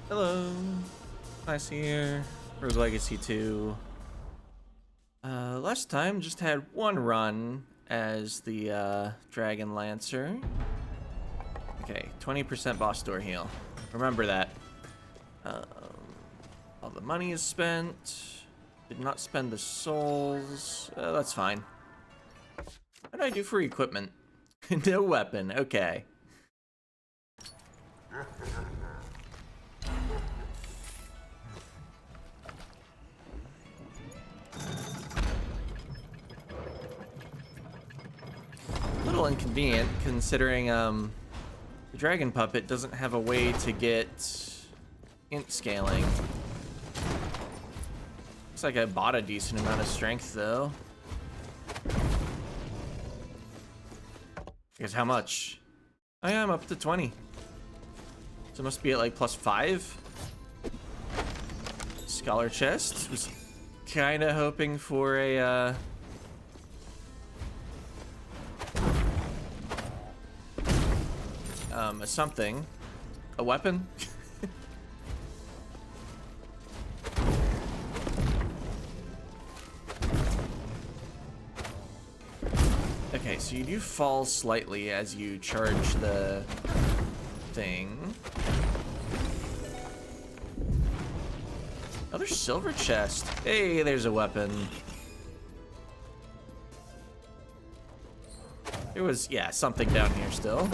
Hello. Nice here. Rose Legacy 2. Last time just had one run as the Dragon Lancer. Okay, 20% boss door heal. Remember that. All the money is spent. Did not spend the souls. That's fine. What did I do for equipment? No weapon. Okay. A little inconvenient considering the dragon puppet doesn't have a way to get int scaling. Looks like I bought a decent amount of strength though. Because how much? Oh yeah, I'm up to 20. So it must be at like +5. Scholar chest. Was kind of hoping for a something. A weapon? Okay, so you do fall slightly as you charge the thing. Another silver chest. Hey, there's a weapon. There was, yeah, something down here still.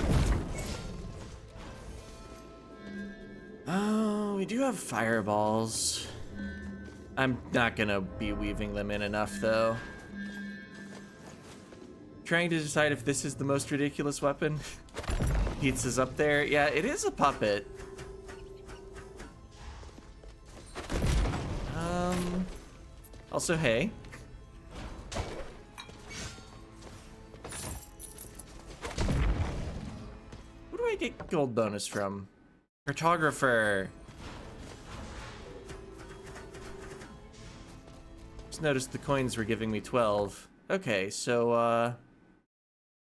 Oh, we do have fireballs. I'm not gonna be weaving them in enough, though. Trying to decide if this is the most ridiculous weapon. Pizza's up there. Yeah, it is a puppet. Also, hey. Who do I get gold bonus from? Cartographer. Just noticed the coins were giving me 12. Okay, so,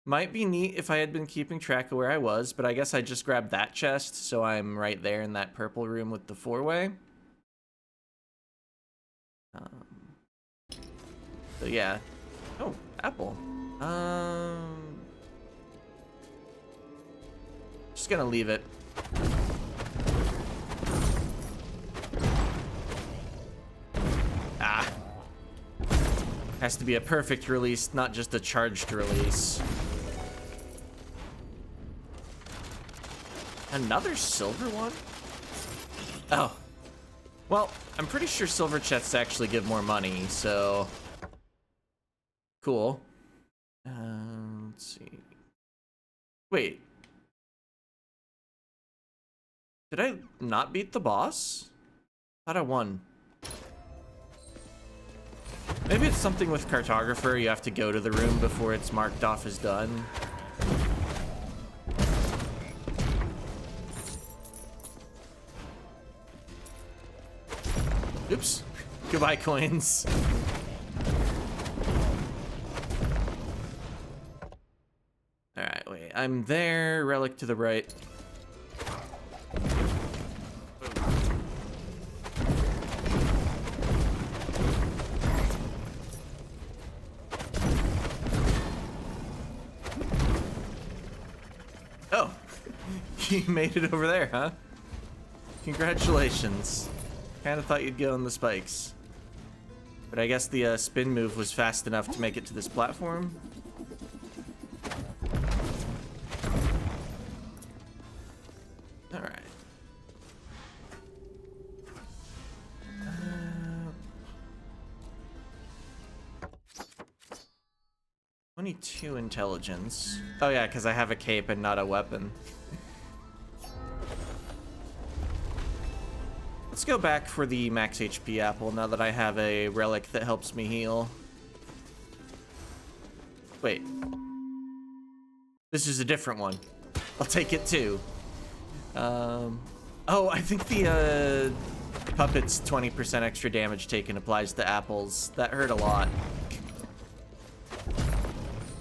might be neat if I had been keeping track of where I was, but I guess I just grabbed that chest, so I'm right there in that purple room with the 4-way. So yeah. Oh, apple. Just gonna leave it. Ah. Has to be a perfect release, not just a charged release. Another silver one? Oh. Well, I'm pretty sure silver chests actually give more money, so... Cool. Let's see. Wait. Did I not beat the boss? Thought I won. Maybe it's something with Cartographer. You have to go to the room before it's marked off as done. Oops. Goodbye, coins. Alright, wait. I'm there. Relic to the right. Oh. You made it over there, huh? Congratulations. Kinda thought you'd go on the spikes. But I guess the spin move was fast enough to make it to this platform. Alright. 22 intelligence. Oh yeah, because I have a cape and not a weapon. Let's go back for the max HP apple now that I have a relic that helps me heal. Wait. This is a different one. I'll take it too. Oh, I think the puppet's 20% extra damage taken applies to apples. That hurt a lot.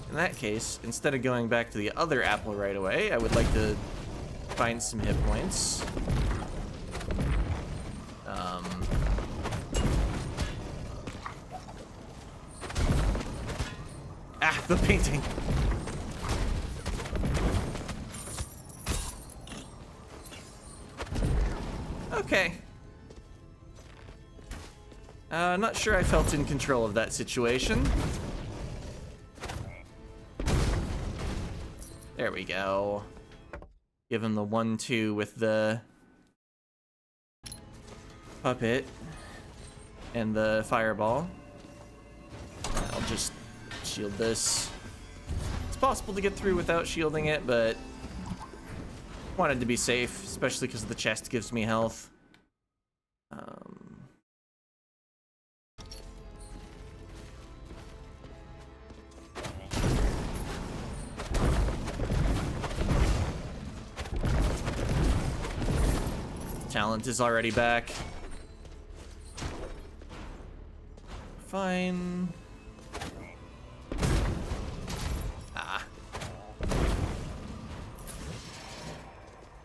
In that case, instead of going back to the other apple right away, I would like to find some hit points. the painting. Okay. Not sure I felt in control of that situation. There we go. Give him the 1-2 with the puppet and the fireball. I'll just shield this. It's possible to get through without shielding it, but wanted to be safe, especially because the chest gives me health. Talent is already back. Fine.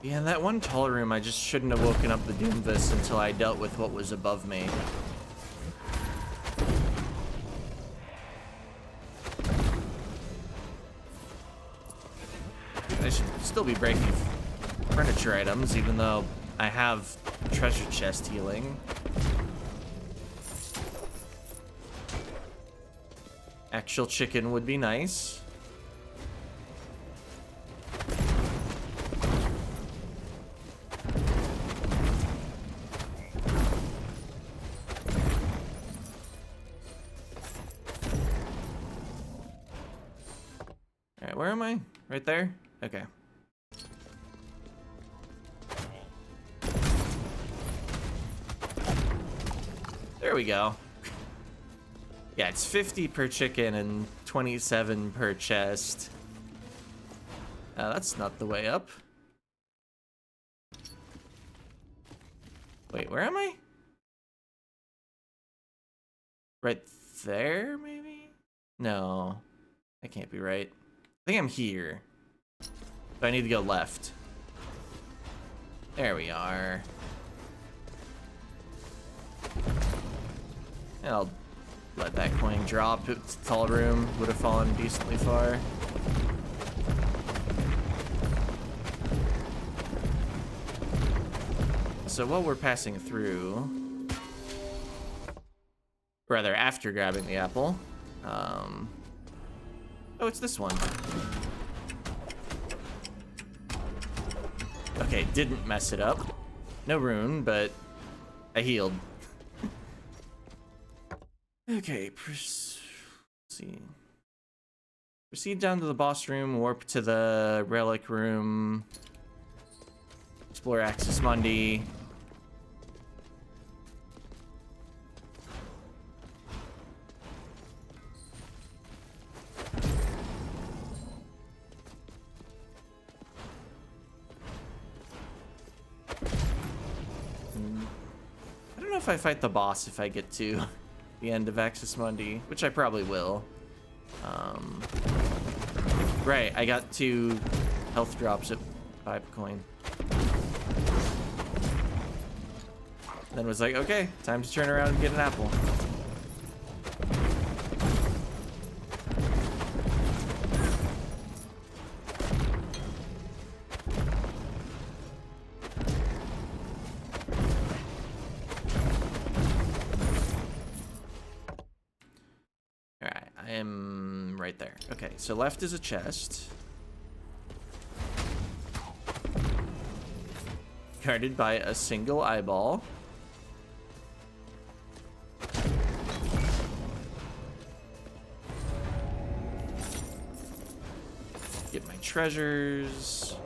Yeah, in that one tall room, I just shouldn't have woken up the Doomvis until I dealt with what was above me. I should still be breaking furniture items, even though I have treasure chest healing. Actual chicken would be nice. Alright, where am I? Right there? Okay. There we go. Yeah, it's 50 per chicken and 27 per chest. That's not the way up. Wait, where am I? Right there, maybe? No, that can't be right. I think I'm here. So I need to go left. There we are. And I'll let that coin drop. It's a tall room. Would have fallen decently far. So while we're passing through, rather after grabbing the apple, oh, it's this one. Okay, didn't mess it up. No rune, but I healed. Okay, let's see. Proceed down to the boss room, warp to the relic room, explore Axis Mundi. I don't know if I fight the boss if I get to the end of Axis Mundi, which I probably will. Right, I got 2 health drops at 5 coin. Then was like, okay, time to turn around and get an apple. Right there. Okay, so left is a chest. Guarded by a single eyeball. Get my treasures.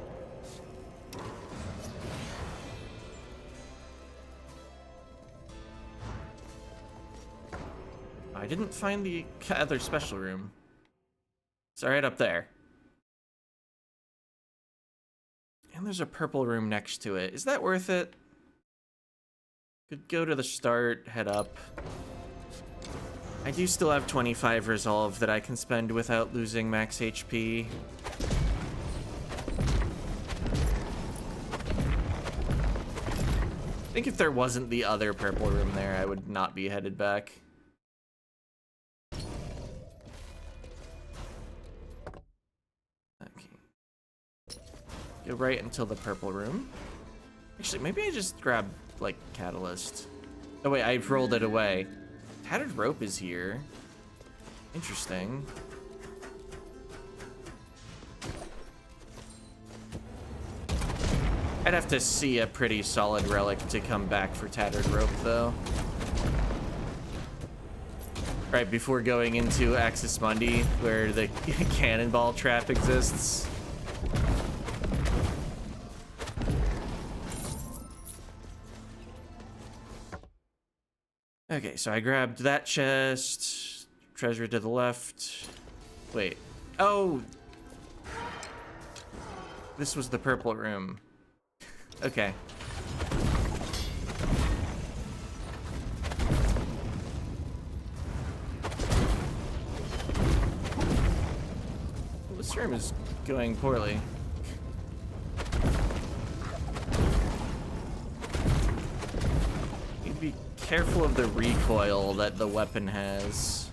I didn't find the other special room. It's right up there. And there's a purple room next to it. Is that worth it? Could go to the start, head up. I do still have 25 resolve that I can spend without losing max HP. I think if there wasn't the other purple room there, I would not be headed back. Go right until the purple room. Actually, maybe I just grab, like, catalyst. Oh wait, I've rolled it away. Tattered rope is here. Interesting. I'd have to see a pretty solid relic to come back for tattered rope, though. Right before going into Axis Mundi, where the cannonball trap exists. Okay, so I grabbed that chest. Treasure to the left. Wait. Oh! This was the purple room. Okay. Well, this room is going poorly. Need to be careful of the recoil that the weapon has.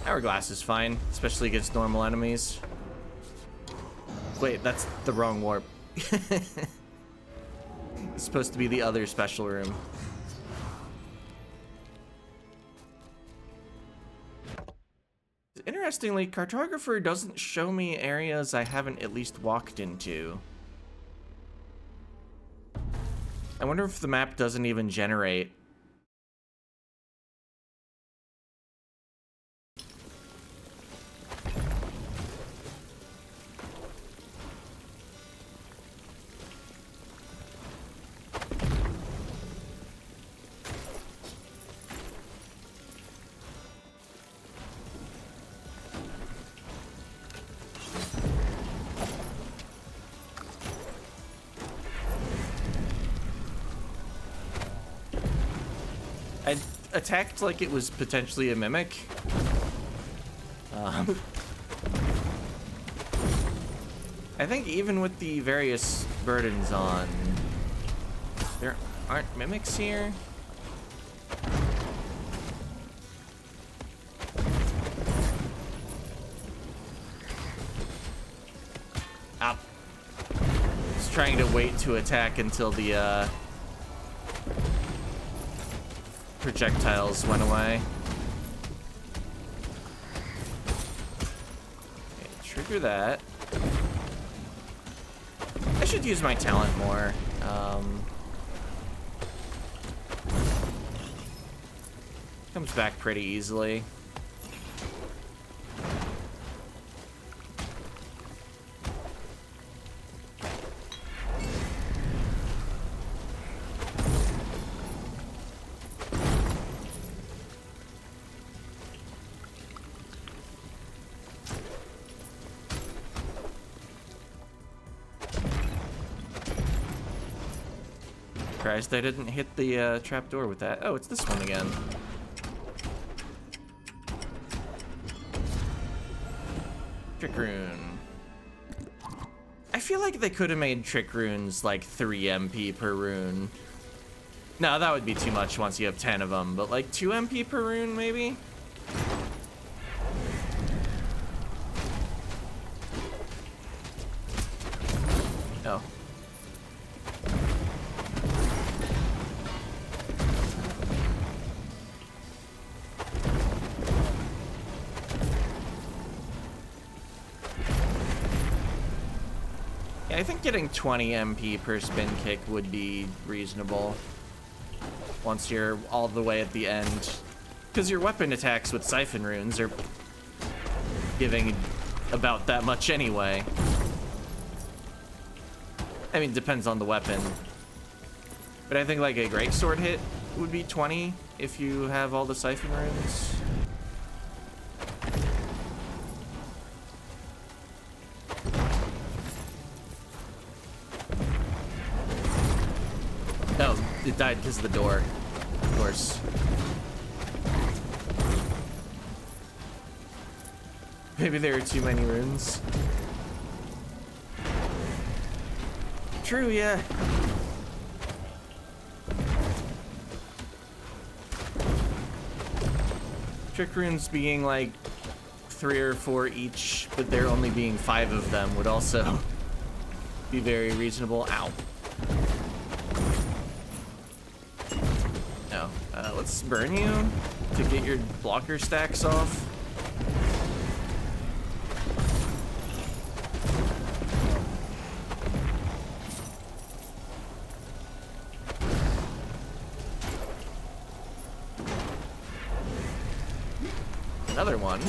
Hourglass is fine, especially against normal enemies. Wait, that's the wrong warp. It's supposed to be the other special room. Interestingly, Cartographer doesn't show me areas I haven't at least walked into. I wonder if the map doesn't even generate. I attacked like it was potentially a mimic. I think even with the various burdens on, there aren't mimics here. Ow. Just trying to wait to attack until the projectiles went away. Okay, trigger that. I should use my talent more. Comes back pretty easily. Surprised I didn't hit the trapdoor with that. Oh, it's this one again. Trick rune. I feel like they could have made trick runes like 3 MP per rune. No, that would be too much once you have 10 of them, but like 2 MP per rune maybe? Oh. I think getting 20 MP per spin kick would be reasonable once you're all the way at the end. Because your weapon attacks with siphon runes are giving about that much anyway. I mean, depends on the weapon. But I think like a greatsword hit would be 20 if you have all the siphon runes. Oh, it died because of the door, of course. Maybe there are too many runes. True, yeah. Trick runes being like 3 or 4 each, but there only being 5 of them would also be very reasonable. Ow. No. Let's burn you to get your blocker stacks off. Another one.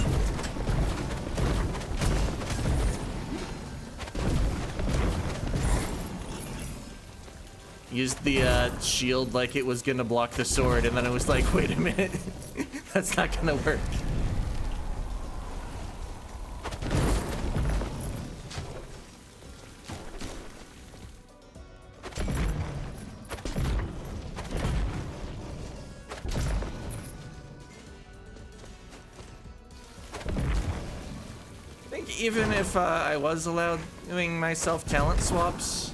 Used the shield like it was gonna block the sword, and then it was like, wait a minute, that's not gonna work. I think even if I was allowed doing myself talent swaps,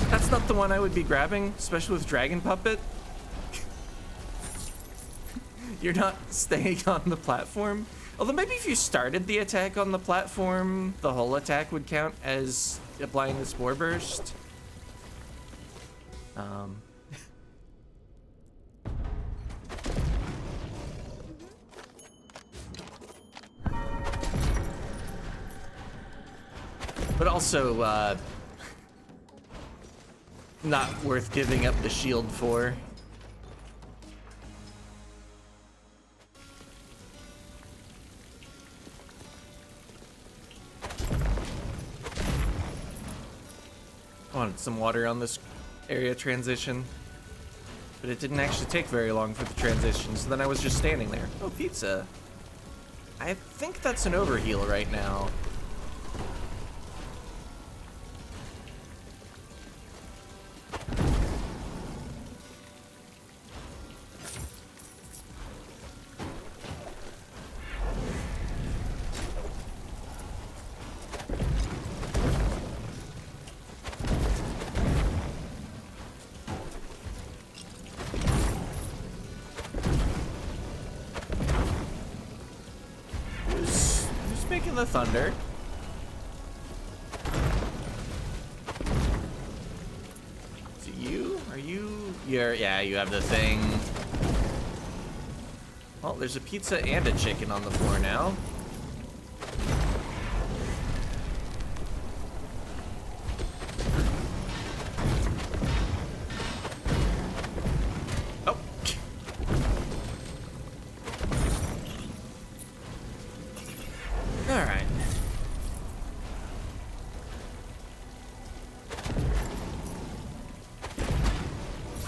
that's not the one I would be grabbing, especially with Dragon Puppet. You're not staying on the platform. Although maybe if you started the attack on the platform, the whole attack would count as applying the Spore Burst. But also, not worth giving up the shield for. I wanted some water on this area transition, but it didn't actually take very long for the transition, so then I was just standing there. Oh, pizza. I think that's an overheal right now. Making the thunder. Is it you? Are you? Yeah, you have the thing. Well, there's a pizza and a chicken on the floor now.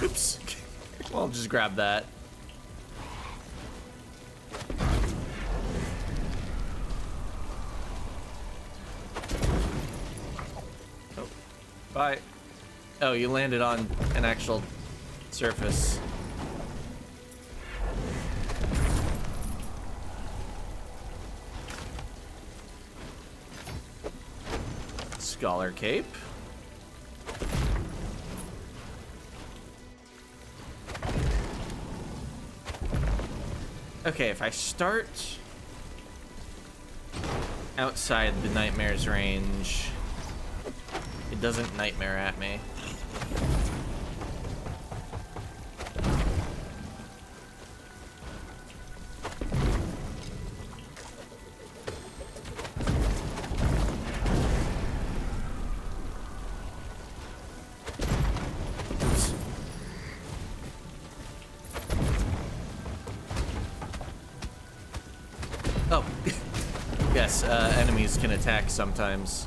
Oops. Well, I'll just grab that. Oh, bye. Oh, you landed on an actual surface. Scholar Cape. Okay, if I start outside the nightmare's range, it doesn't nightmare at me. Oh, yes, enemies can attack sometimes.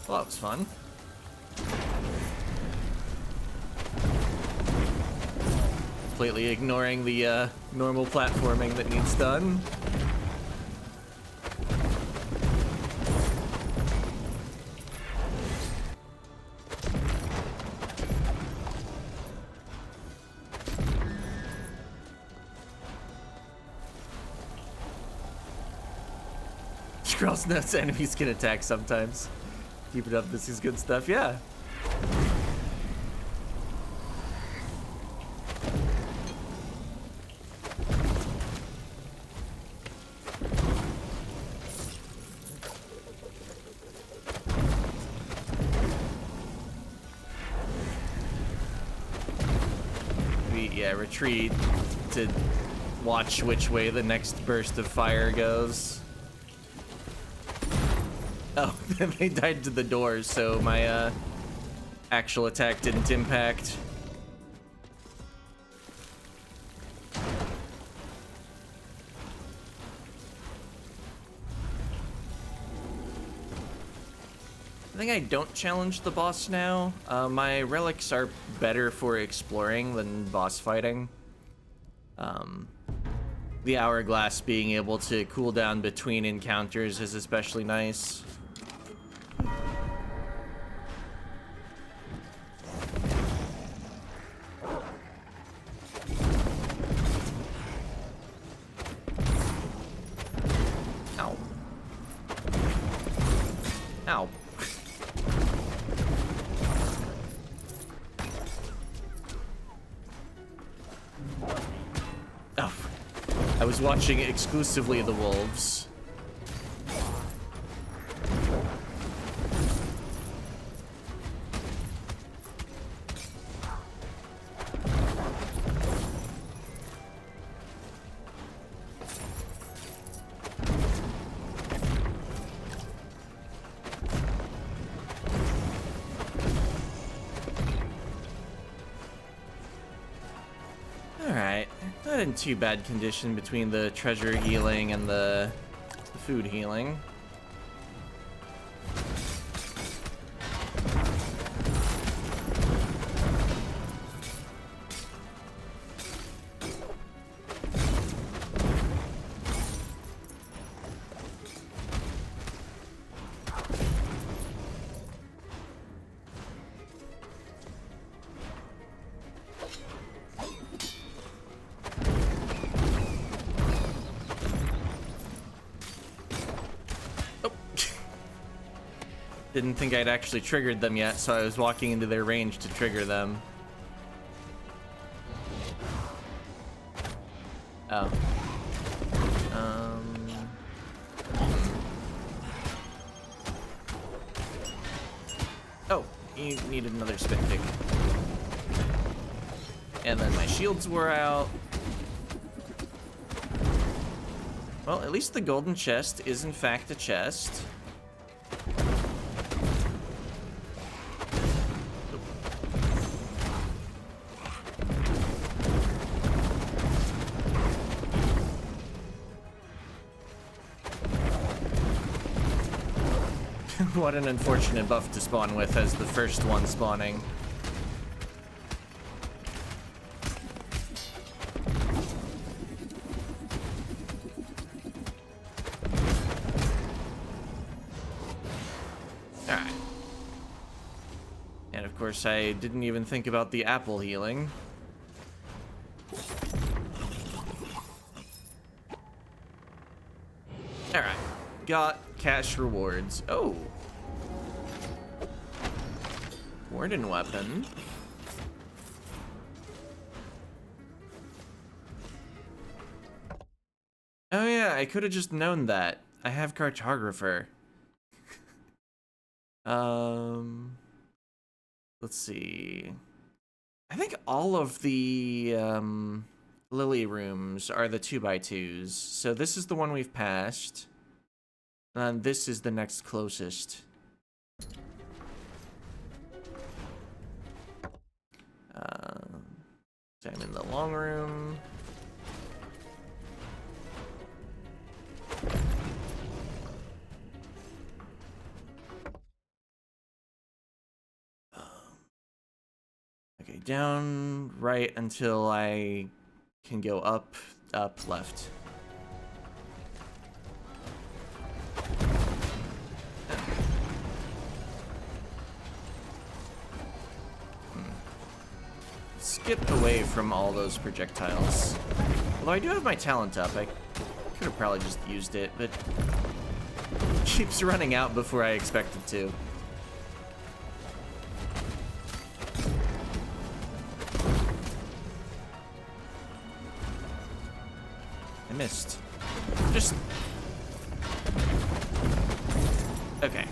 Well, that was fun. Completely ignoring the normal platforming that needs done. Girls nuts enemies can attack sometimes. Keep it up, this is good stuff, yeah. Retreat to watch which way the next burst of fire goes. Oh, they died to the doors, so my actual attack didn't impact. I think I don't challenge the boss now. My relics are better for exploring than boss fighting. The hourglass being able to cool down between encounters is especially nice. Ow. Ow. I was watching exclusively the wolves. Not in too bad condition between the treasure healing and the food healing. Didn't think I'd actually triggered them yet, so I was walking into their range to trigger them. Oh. Oh, you needed another spit pick. And then my shields were out. Well, at least the golden chest is in fact a chest. What an unfortunate buff to spawn with as the first one spawning. Alright. And of course I didn't even think about the apple healing. Alright. Got cash rewards. Oh. Warden weapon. Oh yeah, I could have just known that. I have cartographer. Let's see. I think all of the lily rooms are the 2x2s. So this is the one we've passed. And this is the next closest. So I'm in the long room. Okay, down, right until I can go up, left. Skip away from all those projectiles. Although I do have my talent up, I could have probably just used it, but it keeps running out before I expect it to. missed. Just... Okay.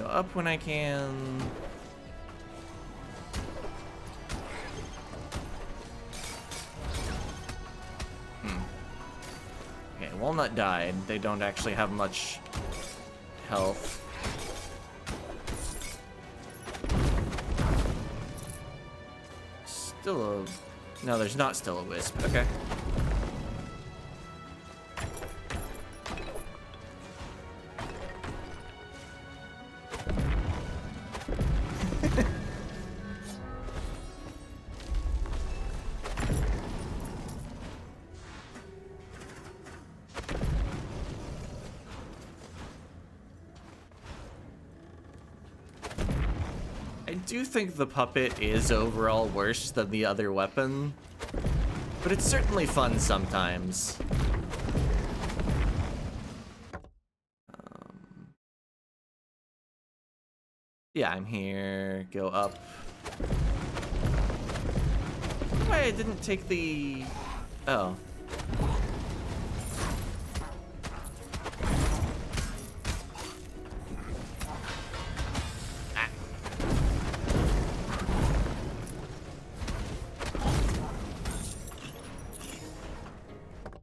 Up when I can. Okay, Walnut died. They don't actually have much health. Still a... No, there's not still a wisp. Okay. I do think the puppet is overall worse than the other weapon, but it's certainly fun sometimes. Yeah, I'm here. Go up. Why I didn't take the... Oh.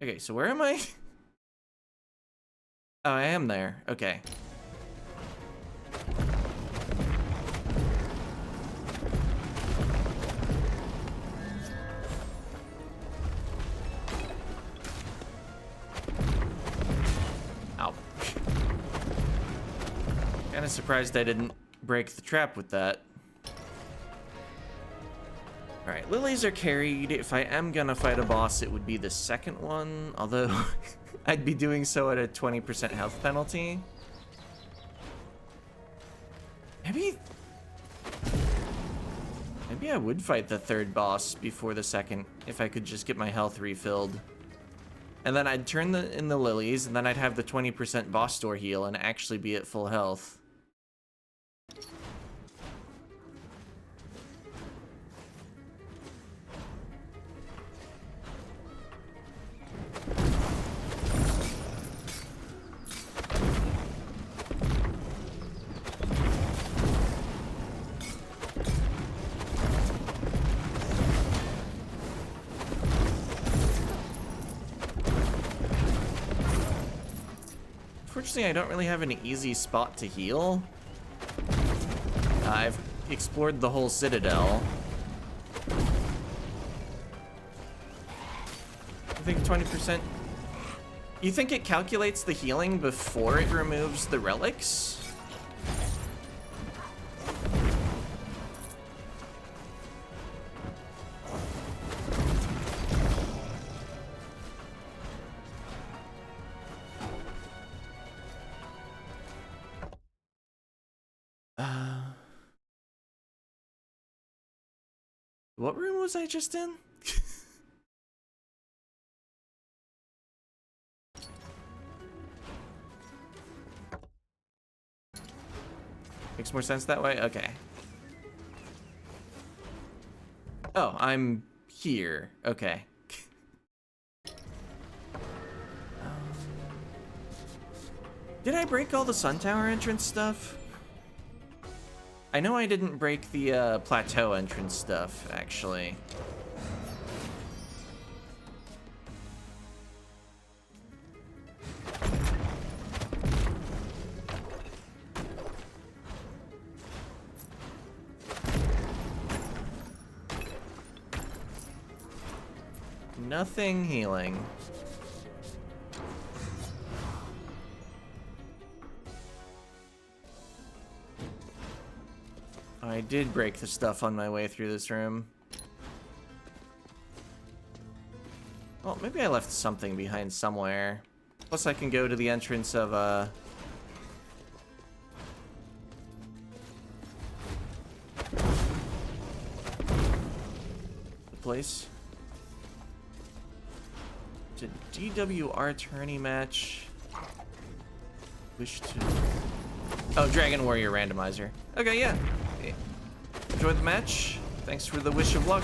Okay, so where am I? Oh, I am there. Okay. Ow. Kinda surprised I didn't break the trap with that. Alright, lilies are carried. If I am gonna fight a boss, it would be the second one, although I'd be doing so at a 20% health penalty. Maybe I would fight the third boss before the second, if I could just get my health refilled. And then I'd turn in the lilies, and then I'd have the 20% boss door heal and actually be at full health. Unfortunately, I don't really have an easy spot to heal. I've explored the whole citadel. I think 20%. You think it calculates the healing before it removes the relics? What room was I just in? Makes more sense that way? Okay. Oh, I'm here. Okay. Did I break all the Sun Tower entrance stuff? I know I didn't break the plateau entrance stuff, actually. Nothing healing. I did break the stuff on my way through this room. Well, maybe I left something behind somewhere. Plus I can go to the entrance of, the place. To DWR tourney match. Wish to... Oh, Dragon Warrior randomizer. Okay, yeah. Okay. Enjoy the match. Thanks for the wish of luck.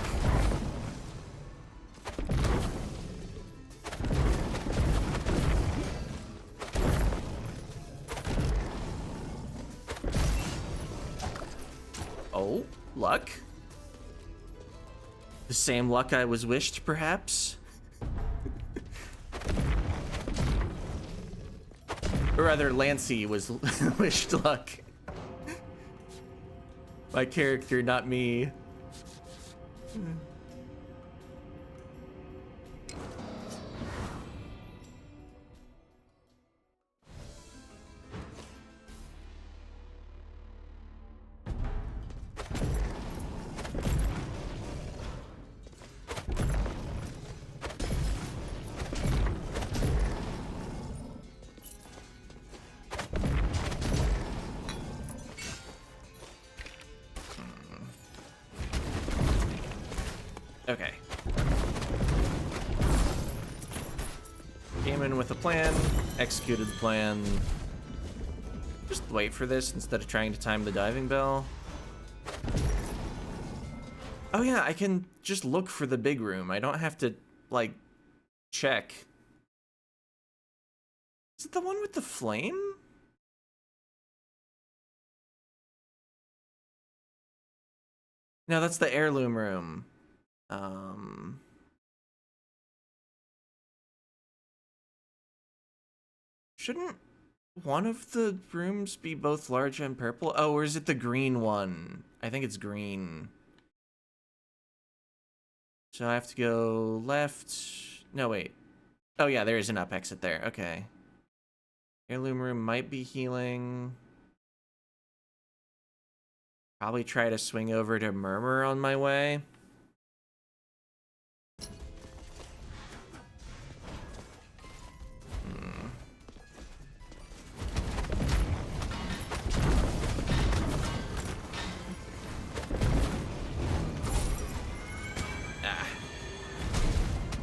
Oh, luck? The same luck I was wished, perhaps? Or rather, Lancey was wished luck. My character, not me. Okay. Came in with a plan, executed the plan. Just wait for this instead of trying to time the diving bell. Oh yeah, I can just look for the big room. I don't have to, like, check. Is it the one with the flame? No, that's the heirloom room. Shouldn't one of the rooms be both large and purple? Oh, or is it the green one? I think it's green. So I have to go left. No, wait. Oh yeah, there is an up exit there. Okay. Heirloom room might be healing. Probably try to swing over to Murmur on my way.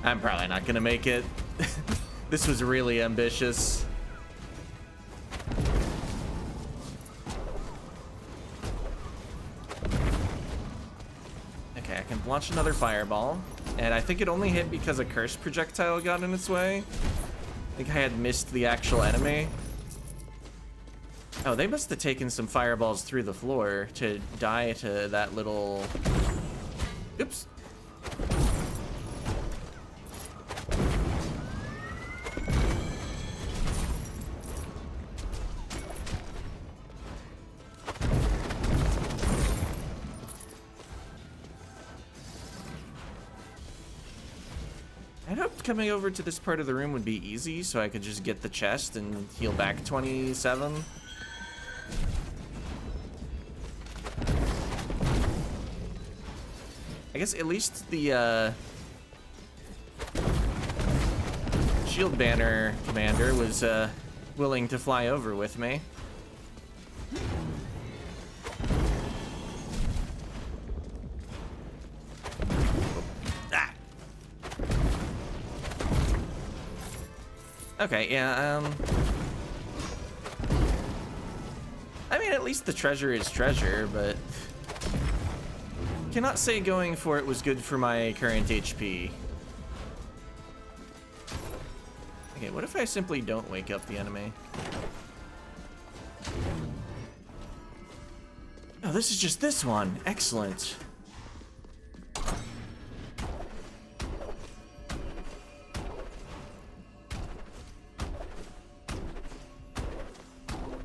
I'm probably not gonna make it. This was really ambitious. Okay, I can launch another fireball. And I think it only hit because a curse projectile got in its way. I think I had missed the actual enemy. Oh, they must have taken some fireballs through the floor to die to that little... Oops. Coming over to this part of the room would be easy, so I could just get the chest and heal back 27. I guess at least the shield banner commander was willing to fly over with me. Okay, yeah, I mean, at least the treasure is treasure, but cannot say going for it was good for my current HP. Okay, what if I simply don't wake up the enemy? Oh, this is just this one. Excellent.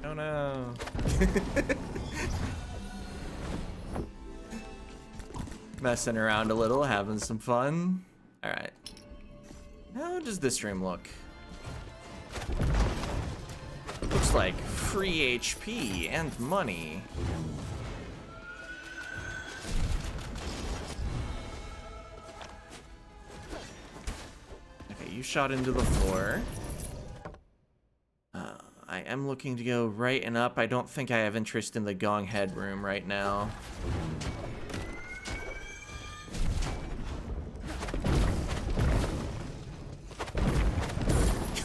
Oh no. Messing around a little, having some fun. Alright. How does this room look? Looks like free HP and money. Okay, you shot into the floor. I am looking to go right and up. I don't think I have interest in the Gong Head room right now.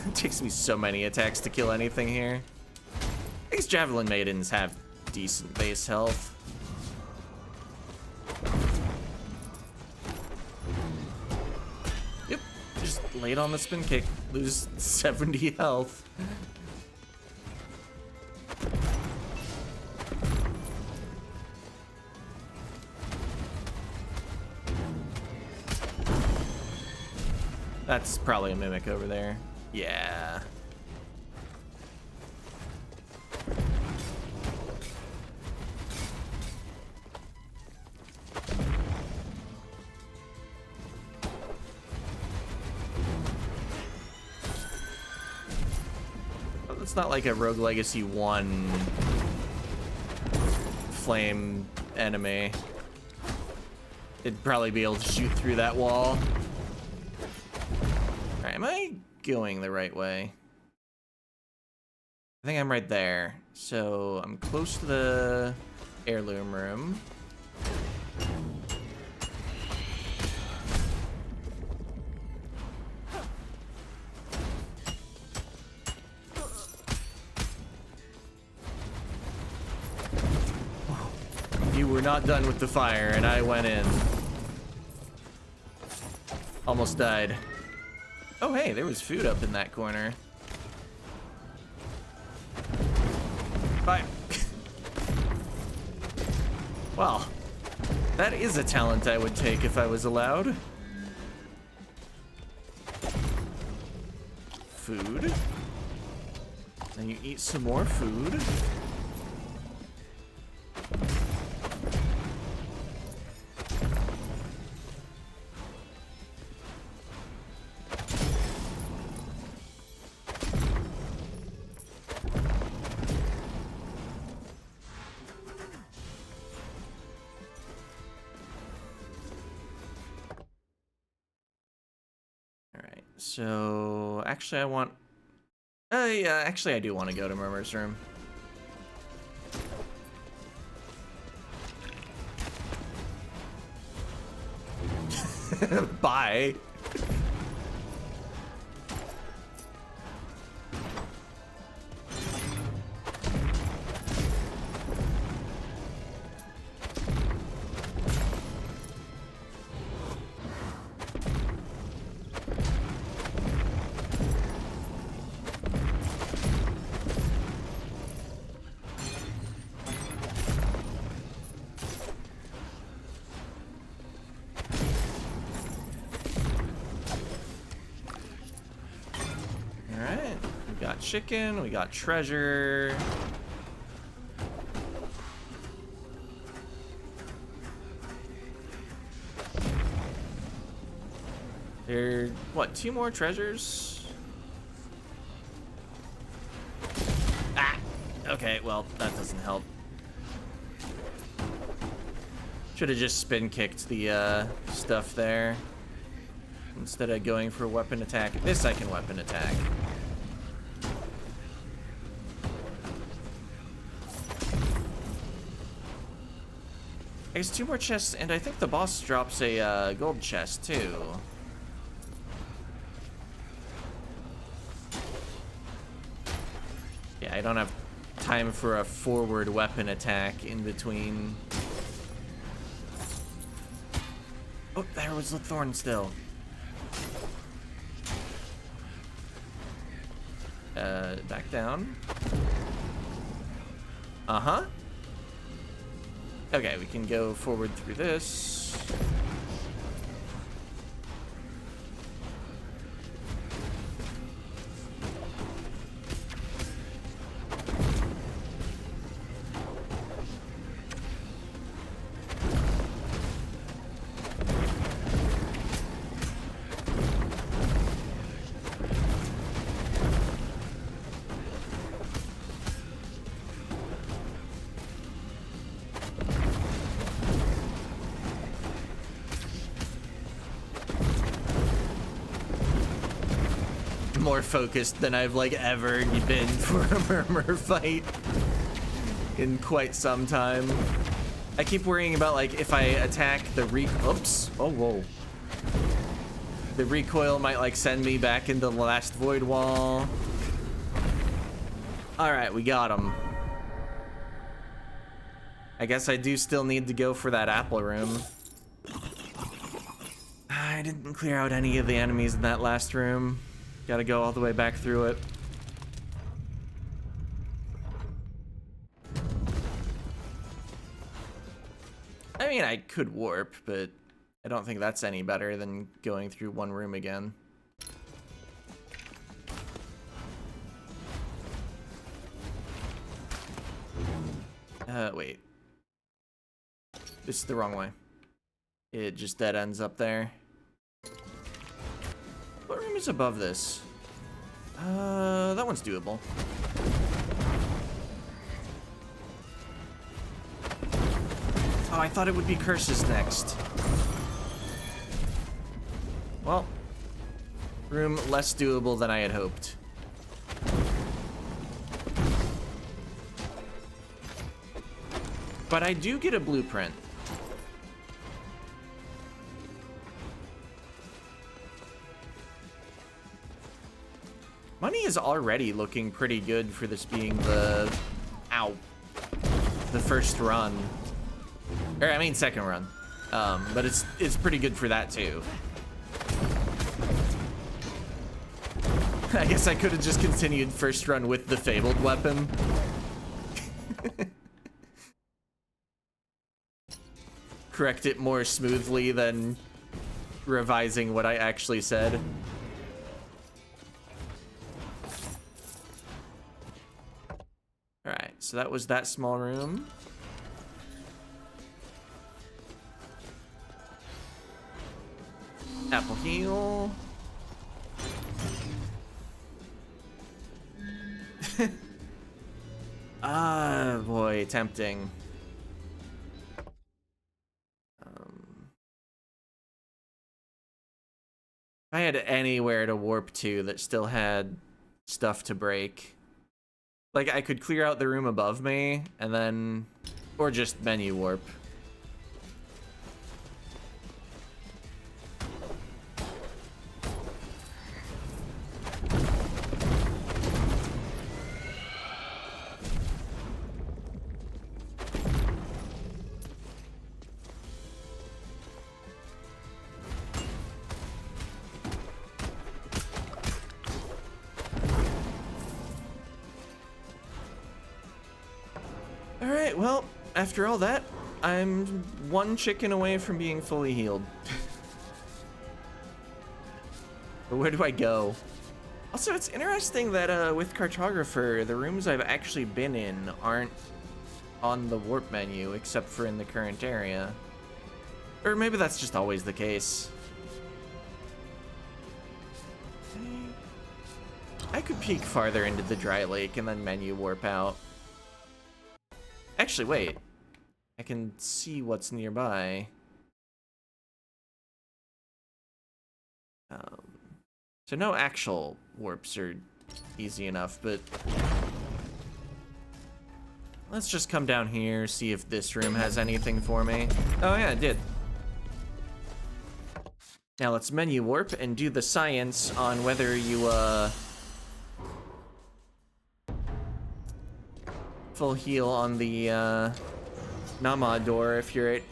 It takes me so many attacks to kill anything here. These Javelin Maidens have decent base health. Yep, just late on the spin kick, lose 70 health. That's probably a Mimic over there. Yeah. Well, it's not like a Rogue Legacy 1 flame enemy. It'd probably be able to shoot through that wall. Alright, am I going the right way? I think I'm right there. So I'm close to the heirloom room. You were not done with the fire, and I went in. Almost died. Oh, hey, there was food up in that corner. Bye. Well, that is a talent I would take if I was allowed. Food. Then you eat some more food. So, actually I want... yeah, actually I do want to go to Murmur's room. Bye. Chicken, we got treasure. There, what, 2 more treasures? Ah, okay, well, that doesn't help. Should have just spin kicked the stuff there instead of going for a weapon attack. This I can weapon attack. There's 2 more chests, and I think the boss drops a gold chest, too. Yeah, I don't have time for a forward weapon attack in between. Oh, there was the thorn still. Back down. Uh-huh. Okay, we can go forward through this. more focused than I've like ever been for a murmur fight in quite some time. I keep worrying about like if I attack the oops. Oh, whoa. The recoil might like send me back into the last void wall. All right, we got him. I guess I do still need to go for that apple room. I didn't clear out any of the enemies in that last room. Gotta go all the way back through it. I mean, I could warp, but I don't think that's any better than going through one room again. Wait. This is the wrong way. It just dead ends up there. What room is above this? That one's doable. Oh, I thought it would be curses next. Well, room less doable than I had hoped. But I do get a blueprint. Money is already looking pretty good for this being the first run. Or I mean second run. But it's pretty good for that too. I guess I could have just continued first run with the fabled weapon. Correct it more smoothly than revising what I actually said. Alright, so that was that small room. Apple heal. Ah, boy, tempting. If I had anywhere to warp to that still had stuff to break, like I could clear out the room above me and then, or just menu warp. Alright, well, after all that, I'm one chicken away from being fully healed. But where do I go? Also, it's interesting that with Cartographer, the rooms I've actually been in aren't on the warp menu, except for in the current area. Or maybe that's just always the case. I could peek farther into the dry lake and then menu warp out. Actually, wait. I can see what's nearby. So no actual warps are easy enough, but let's just come down here, see if this room has anything for me. Oh yeah, it did. Now let's menu warp and do the science on whether you, full heal on the Nama door if you're at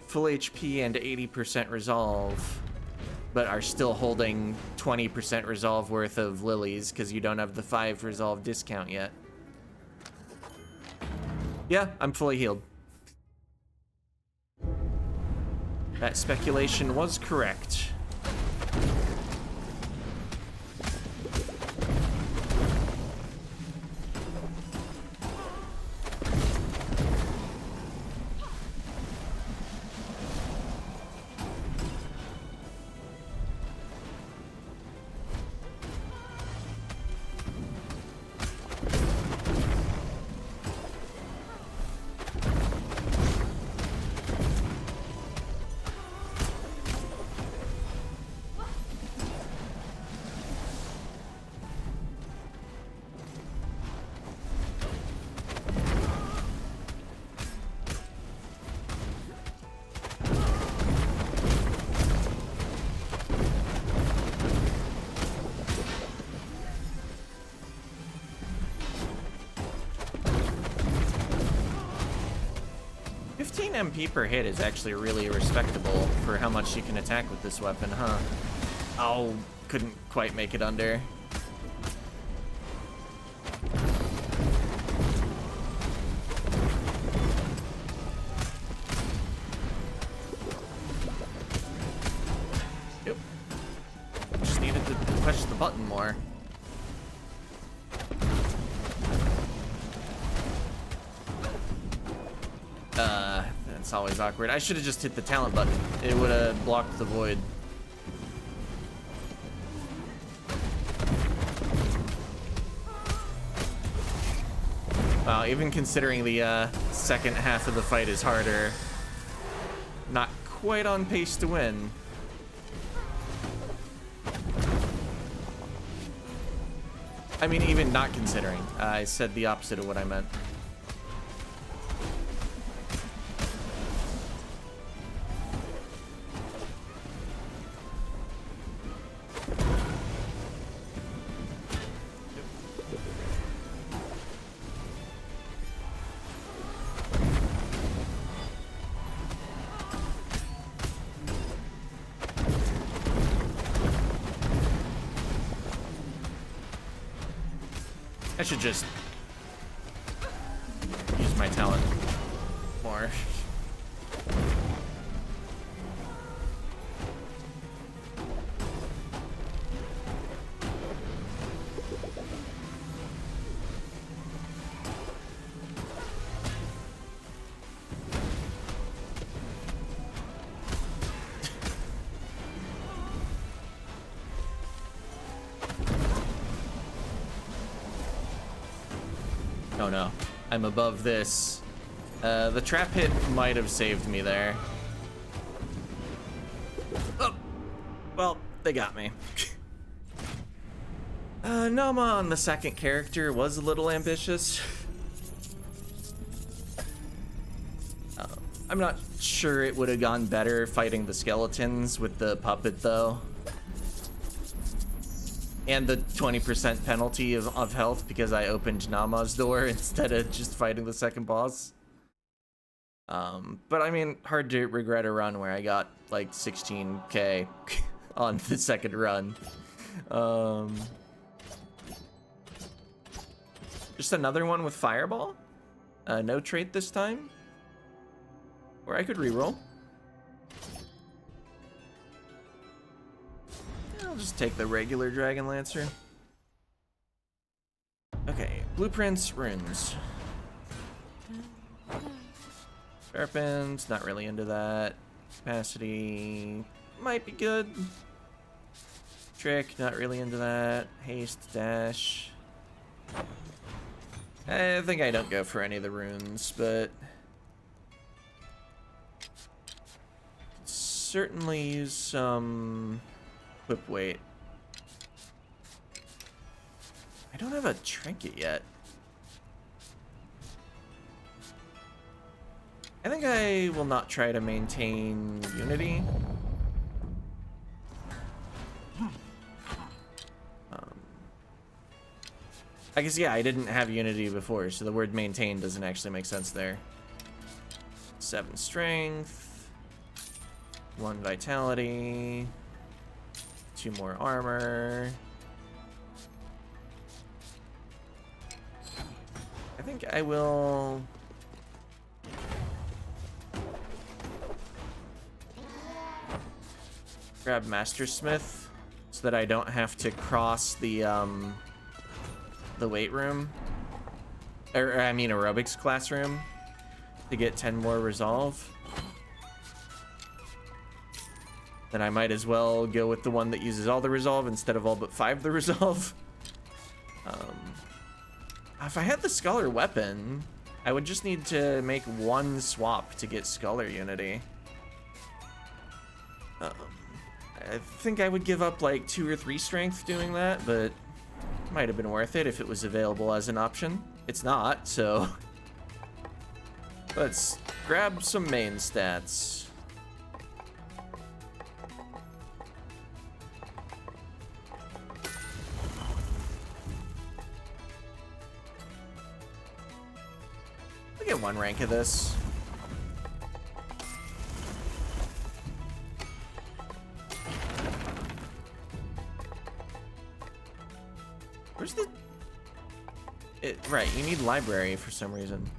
full HP and 80% resolve, but are still holding 20% resolve worth of lilies because you don't have the 5 resolve discount yet. Yeah, I'm fully healed. That speculation was correct. 15 MP per hit is actually really respectable for how much you can attack with this weapon, huh? Oh, couldn't quite make it under. Yep. Just needed to push the button more. That's always awkward. I should have just hit the talent button. It would have blocked the void. Wow, even considering the second half of the fight is harder, not quite on pace to win. I mean, even not considering. I said the opposite of what I meant. I should just use my talent more. Oh no, I'm above this. The trap hit might have saved me there. Oh, well, they got me. Nama on the second character was a little ambitious. I'm not sure it would have gone better fighting the skeletons with the puppet though. And the 20% penalty of health because I opened Nama's door instead of just fighting the second boss. But I mean, hard to regret a run where I got like 16k on the second run. Just another one with Fireball. No trait this time. Or I could reroll. I'll just take the regular Dragon Lancer. Okay, blueprints, runes. Sharpens, not really into that. Capacity, might be good. Trick, not really into that. Haste, dash. I think I don't go for any of the runes, but certainly use some whip weight. I don't have a trinket yet. I think I will not try to maintain unity. I guess, yeah, I didn't have unity before, so the word maintain doesn't actually make sense there. 7 strength, 1 vitality, 2 more armor. I think I will grab Mastersmith so that I don't have to cross the weight room, or I mean aerobics classroom, to get 10 more resolve. Then I might as well go with the one that uses all the resolve instead of all but 5 the resolve. If I had the Scholar weapon, I would just need to make 1 swap to get Scholar unity. I think I would give up like 2 or 3 strength doing that, but might have been worth it if it was available as an option. It's not, so let's grab some main stats. I'll get 1 rank of this. Where's the... right, you need library for some reason.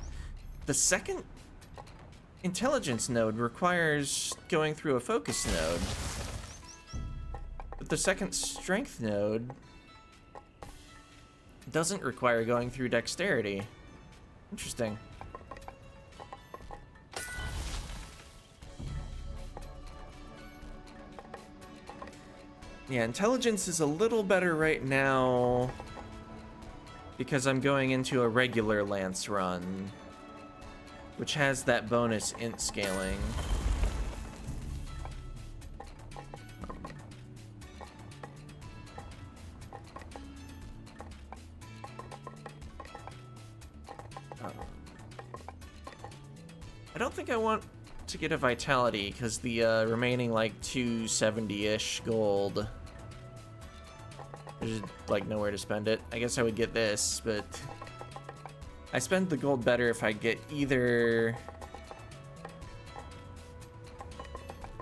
The second intelligence node requires going through a focus node. But the second strength node doesn't require going through dexterity. Interesting. Yeah, intelligence is a little better right now because I'm going into a regular lance run, which has that bonus int scaling. I don't think I want to get a vitality because the remaining like 270-ish gold, there's like nowhere to spend it. I guess I would get this, but I spend the gold better if I get either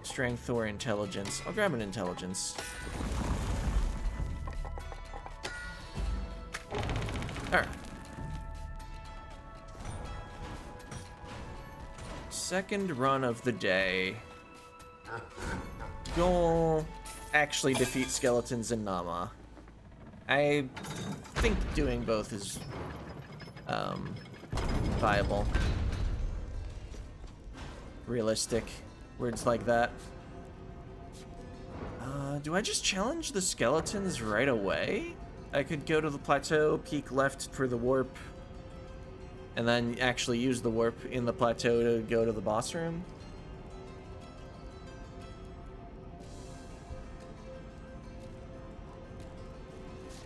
strength or intelligence. I'll grab an intelligence. All right. Second run of the day. Goal, actually defeat skeletons in Nama. I think doing both is viable. Realistic. Words like that. Do I just challenge the skeletons right away? I could go to the plateau, peek left for the warp, and then actually use the warp in the plateau to go to the boss room.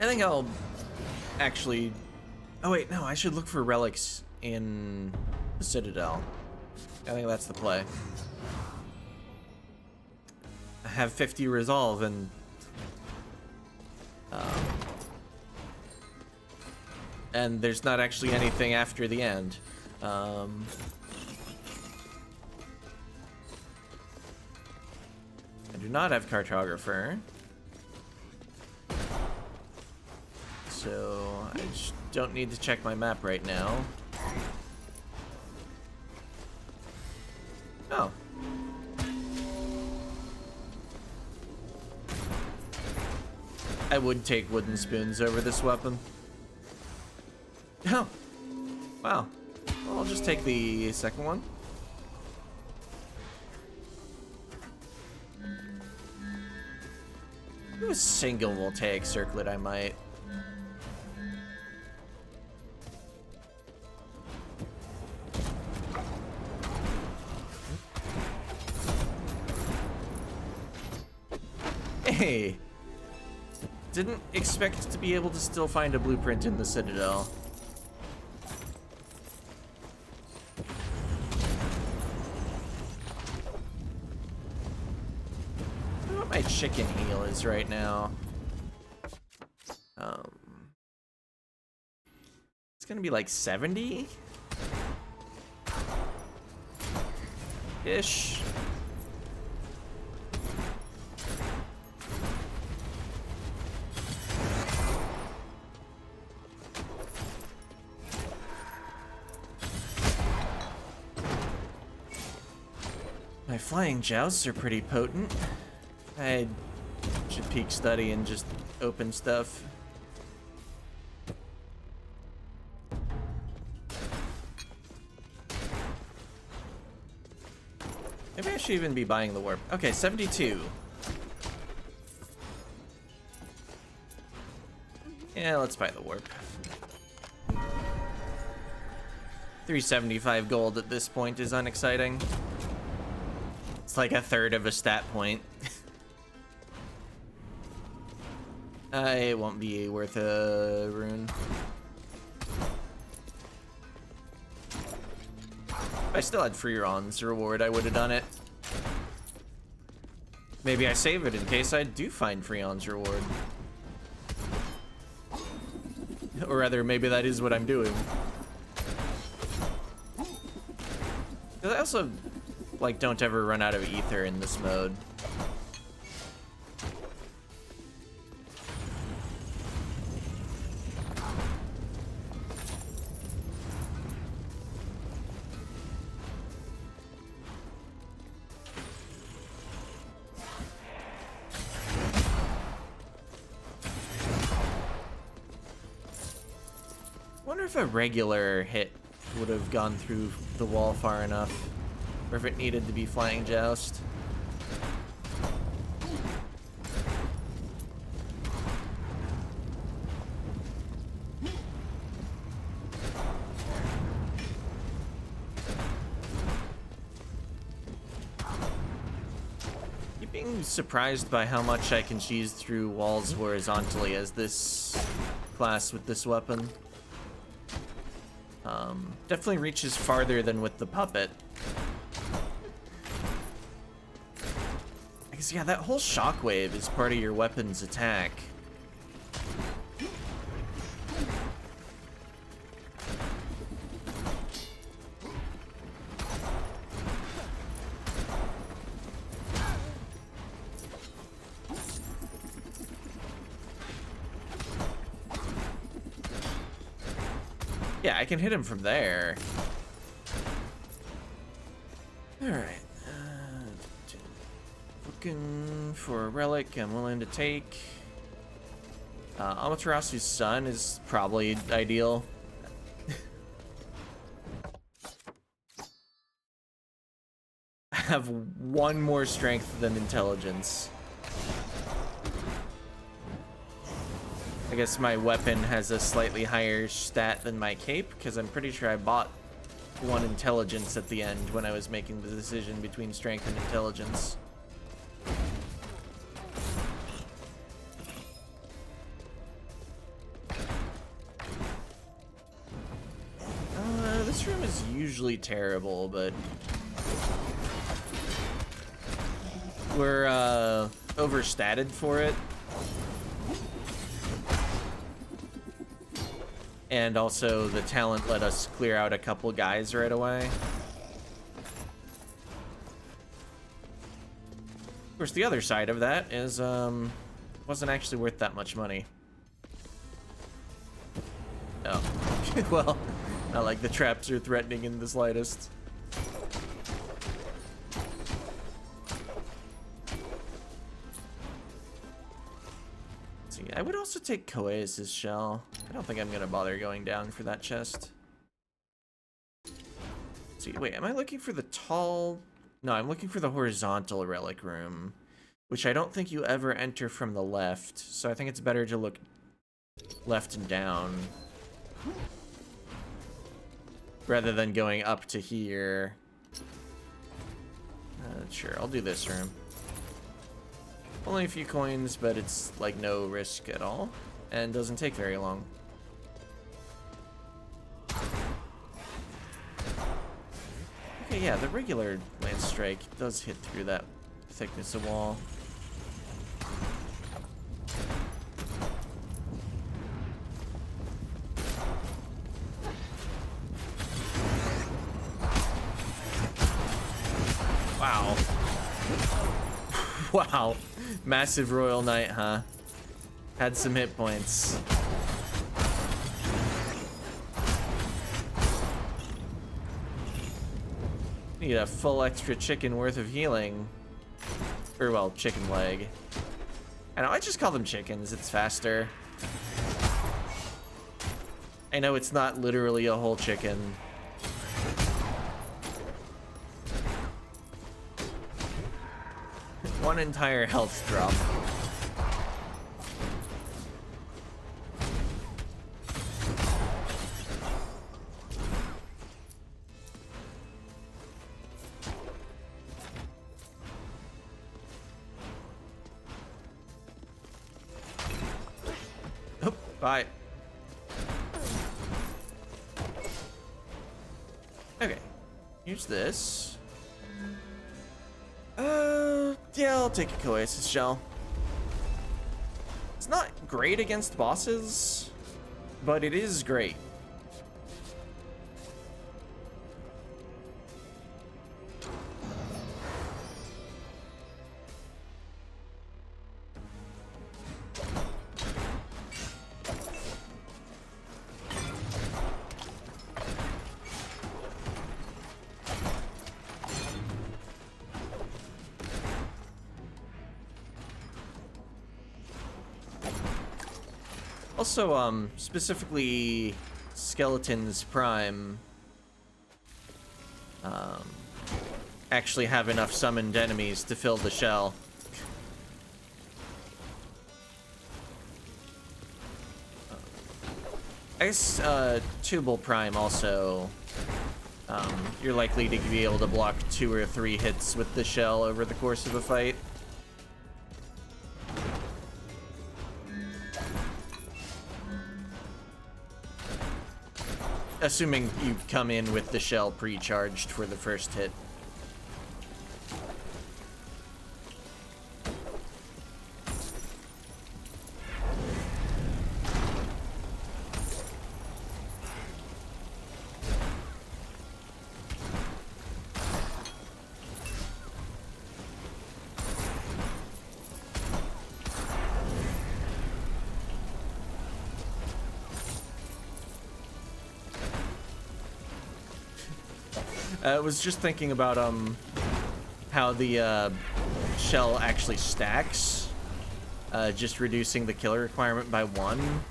I think I'll actually... Oh wait, no, I should look for relics in the Citadel. I think that's the play. I have 50 resolve and... and there's not actually anything after the end. I do not have cartographer. So I just don't need to check my map right now. Oh. I would take wooden spoons over this weapon. Oh. Wow. Well, I'll just take the second one. A single will take circlet, I might. Hey! Didn't expect to be able to still find a blueprint in the Citadel. I don't know what my chicken heal is right now. It's gonna be like 70? Ish. My flying jousts are pretty potent. I should peek study and just open stuff. Maybe I should even be buying the warp. Okay, 72. Yeah, let's buy the warp. 375 gold at this point is unexciting. It's like a third of a stat point. It won't be worth a rune. If I still had Freeron's reward, I would have done it. Maybe I save it in case I do find Freeron's reward. Or rather, maybe that is what I'm doing. 'Cause I also, like, don't ever run out of ether in this mode. wonder if a regular hit would have gone through the wall far enough, or if it needed to be flying joust. Being surprised by how much I can cheese through walls horizontally as this class with this weapon. Definitely reaches farther than with the puppet. I guess, yeah, that whole shockwave is part of your weapon's attack. Yeah, I can hit him from there. Alright. Looking for a relic I'm willing to take. Amaterasu's son is probably ideal. I have one more strength than intelligence. I guess my weapon has a slightly higher stat than my cape, because I'm pretty sure I bought one intelligence at the end when I was making the decision between strength and intelligence. This room is usually terrible, but we're overstatted for it. And also, the talent let us clear out a couple guys right away. Of course, the other side of that is, wasn't actually worth that much money. Oh. Well, not like the traps are threatening in the slightest. I would also take Coeus's shell. I don't think I'm gonna bother going down for that chest. Let's see, wait, am I looking for the tall? No, I'm looking for the horizontal relic room, which I don't think you ever enter from the left. So I think it's better to look left and down rather than going up to here. Sure, I'll do this room. Only a few coins, but it's like no risk at all, and doesn't take very long. Okay, yeah, the regular lance strike does hit through that thickness of wall. Wow. Wow. Massive Royal Knight, huh? Had some hit points. Need a full extra chicken worth of healing. Or, well, chicken leg. I know, I just call them chickens, it's faster. I know it's not literally a whole chicken. One entire health drop. Oh, bye. Okay, here's this. Yeah, I'll take a Coeus's shell. It's not great against bosses, but it is great. Also, specifically skeletons prime actually have enough summoned enemies to fill the shell. I guess Tubal Prime also, you're likely to be able to block 2 or 3 hits with the shell over the course of a fight. Assuming you come in with the shell pre-charged for the first hit. I was just thinking about how the shell actually stacks, just reducing the killer requirement by 1.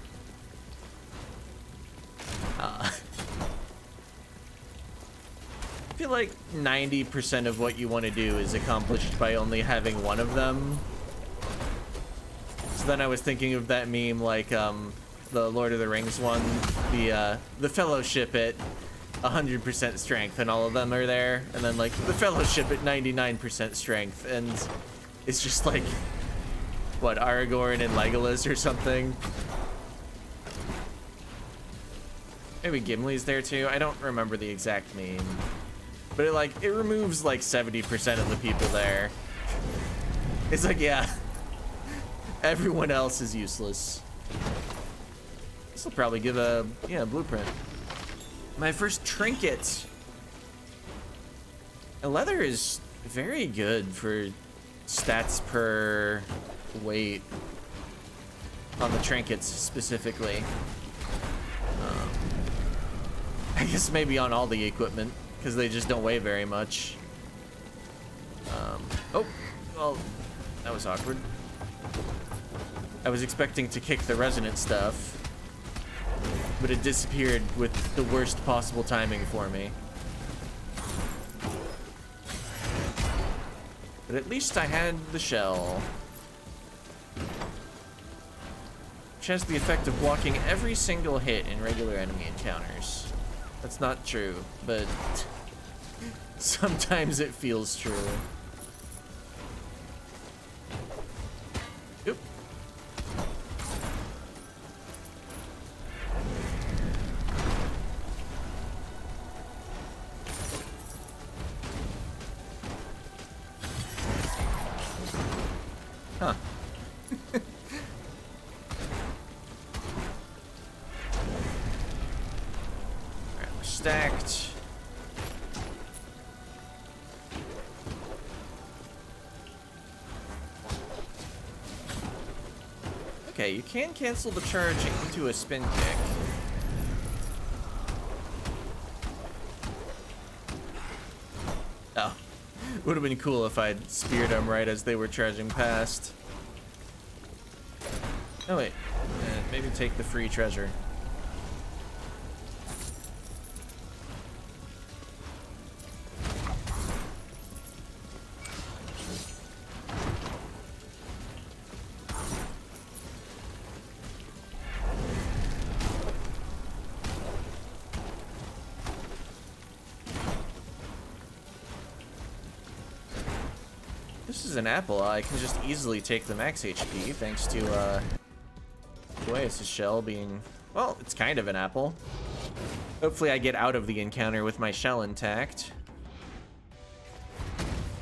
I feel like 90% of what you want to do is accomplished by only having 1 of them. So then I was thinking of that meme, like the Lord of the Rings one, the Fellowship at 100% strength, and all of them are there, and then like the Fellowship at 99% strength, and it's just like, what, Aragorn and Legolas or something? Maybe Gimli's there too. I don't remember the exact meme, but it removes like 70% of the people there. It's like, yeah, everyone else is useless. This will probably give a blueprint. My first trinket. Leather is very good for stats per weight on the trinkets specifically. I guess maybe on all the equipment, because they just don't weigh very much. Oh, well, that was awkward. I was expecting to kick the resonant stuff, but it disappeared with the worst possible timing for me. But at least I had the shell, which has the effect of blocking every single hit in regular enemy encounters. That's not true, but sometimes it feels true. Oop. Huh. Alright, we're stacked. Okay, you can cancel the charge into a spin kick. Oh. Would have been cool if I'd speared them right as they were charging past. Oh wait, maybe take the free treasure. This is an apple. I can just easily take the max HP thanks to Joyous' shell being, well, it's kind of an apple. Hopefully I get out of the encounter with my shell intact.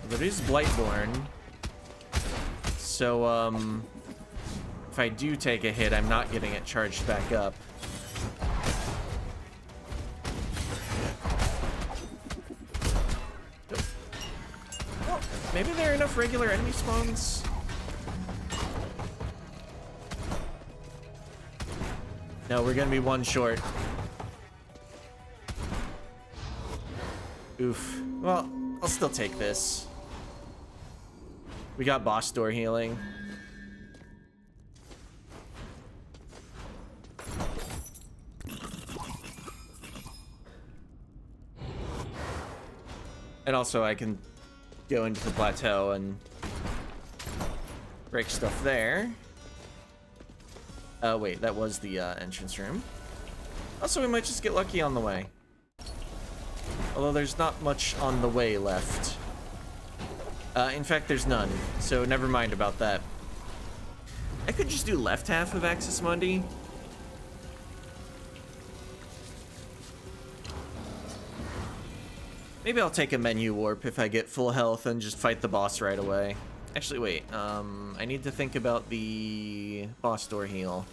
There is Blightborn. So, if I do take a hit, I'm not getting it charged back up. Well, maybe there are enough regular enemy spawns. No, we're gonna be 1 short. Oof. Well, I'll still take this. We got boss door healing. And also I can go into the plateau and break stuff there. Wait, that was the entrance room. Also, we might just get lucky on the way. Although there's not much on the way left. In fact, there's none, so never mind about that. I could just do left half of Axis Mundi. Maybe I'll take a menu warp if I get full health and just fight the boss right away. Actually, wait. I need to think about the boss door heal.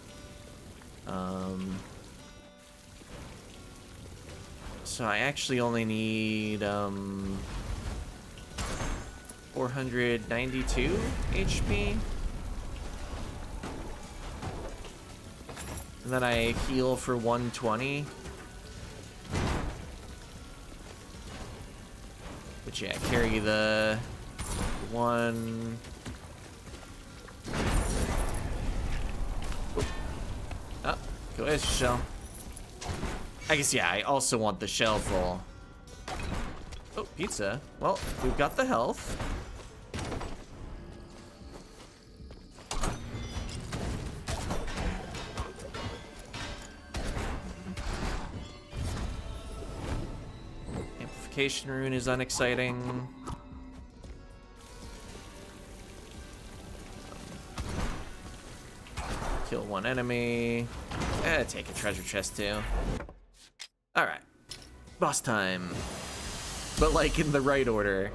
So I actually only need 492 HP. And then I heal for 120. But yeah, carry the one. Oh, go ahead, shell. I guess, yeah, I also want the shell full. Oh, pizza. Well, we've got the health. Amplification rune is unexciting. Kill one enemy. Take a treasure chest too. Alright. Boss time. But like in the right order.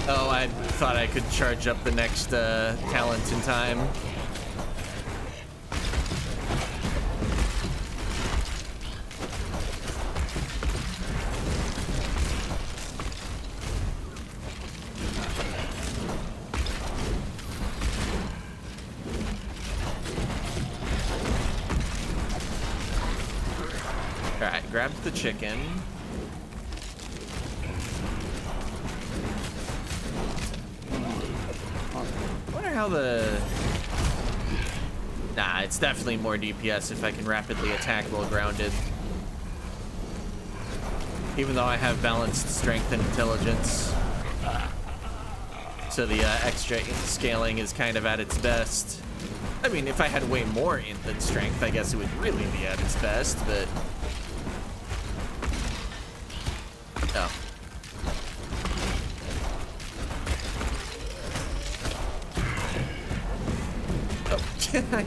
Oh, I thought I could charge up the next talent in time. Alright, grab the chicken. How the... Nah, it's definitely more DPS if I can rapidly attack while grounded. Even though I have balanced strength and intelligence. So the extra scaling is kind of at its best. I mean, if I had way more int than strength, I guess it would really be at its best, but... Oh.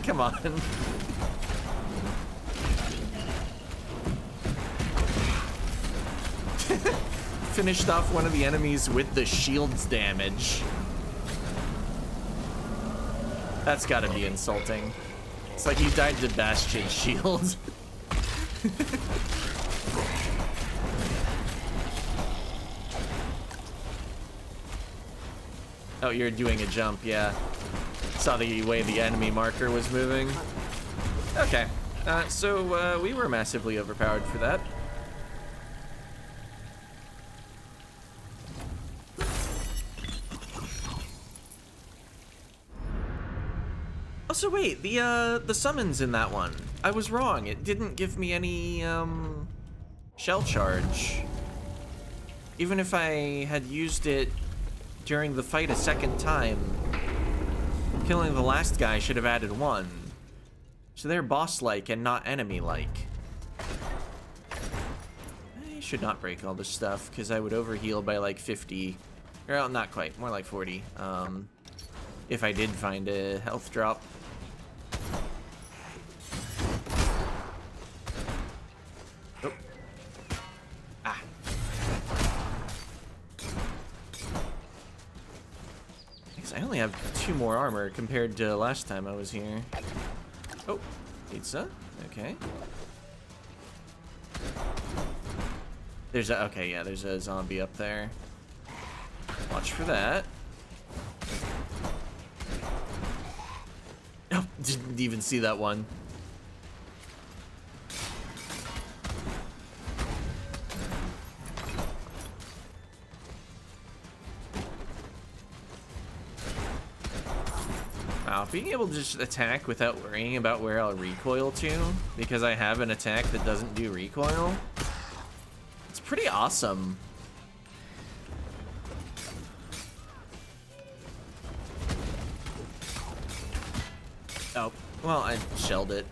Come on. Finished off one of the enemies with the shield's damage. That's gotta be insulting. It's like you died to Bastion's shield. Oh, you're doing a jump, yeah. Saw the way the enemy marker was moving. Okay, so we were massively overpowered for that. Also, wait, the summons in that one. I was wrong. It didn't give me any shell charge. Even if I had used it during the fight a second time. Killing the last guy should have added one. So they're boss-like and not enemy-like. I should not break all this stuff, because I would overheal by like 50. Or not quite, more like 40. If I did find a health drop. Oh. Ah. I only have 2 more armor compared to last time I was here. Oh, pizza. Okay. There's a, okay, yeah, there's a zombie up there. Watch for that. Oh, didn't even see that one. Wow, being able to just attack without worrying about where I'll recoil to, because I have an attack that doesn't do recoil, it's pretty awesome. Oh, well, I shelled it.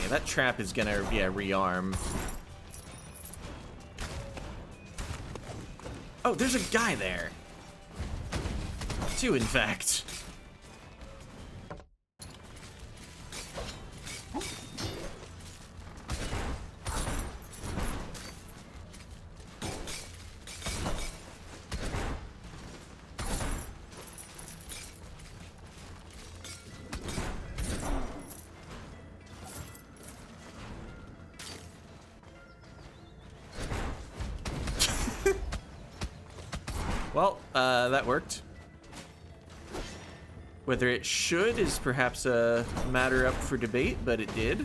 Yeah, that trap is gonna, yeah, rearm. Oh, there's a guy there. 2, in fact. Well, that worked. Whether it should is perhaps a matter up for debate, but it did.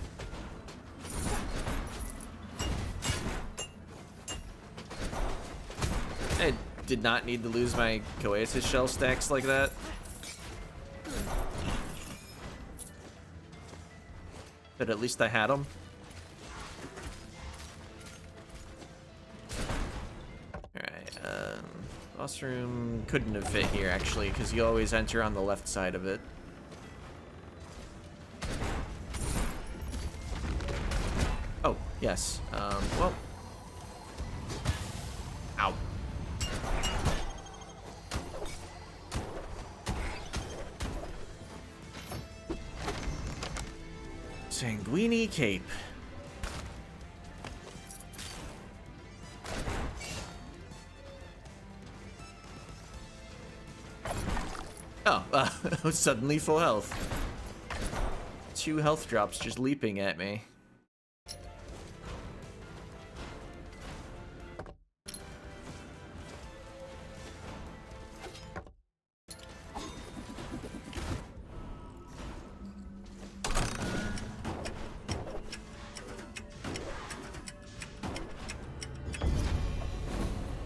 I did not need to lose my Coetus shell stacks like that. But at least I had them. Boss room couldn't have fit here, actually, because you always enter on the left side of it. Oh, yes. Well. Ow. Sanguini Cape. Oh, suddenly full health. 2 health drops just leaping at me.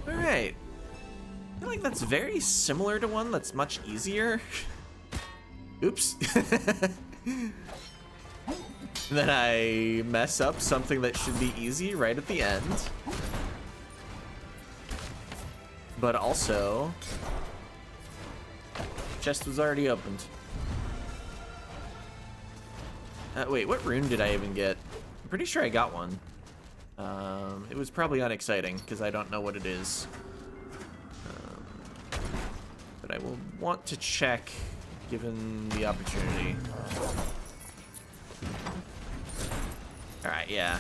Alright. I feel like that's very similar to one that's much easier. Oops. Then I mess up something that should be easy right at the end. But also, chest was already opened. Wait, what rune did I even get? I'm pretty sure I got one. It was probably unexciting because I don't know what it is. But I will want to check given the opportunity. Alright, yeah.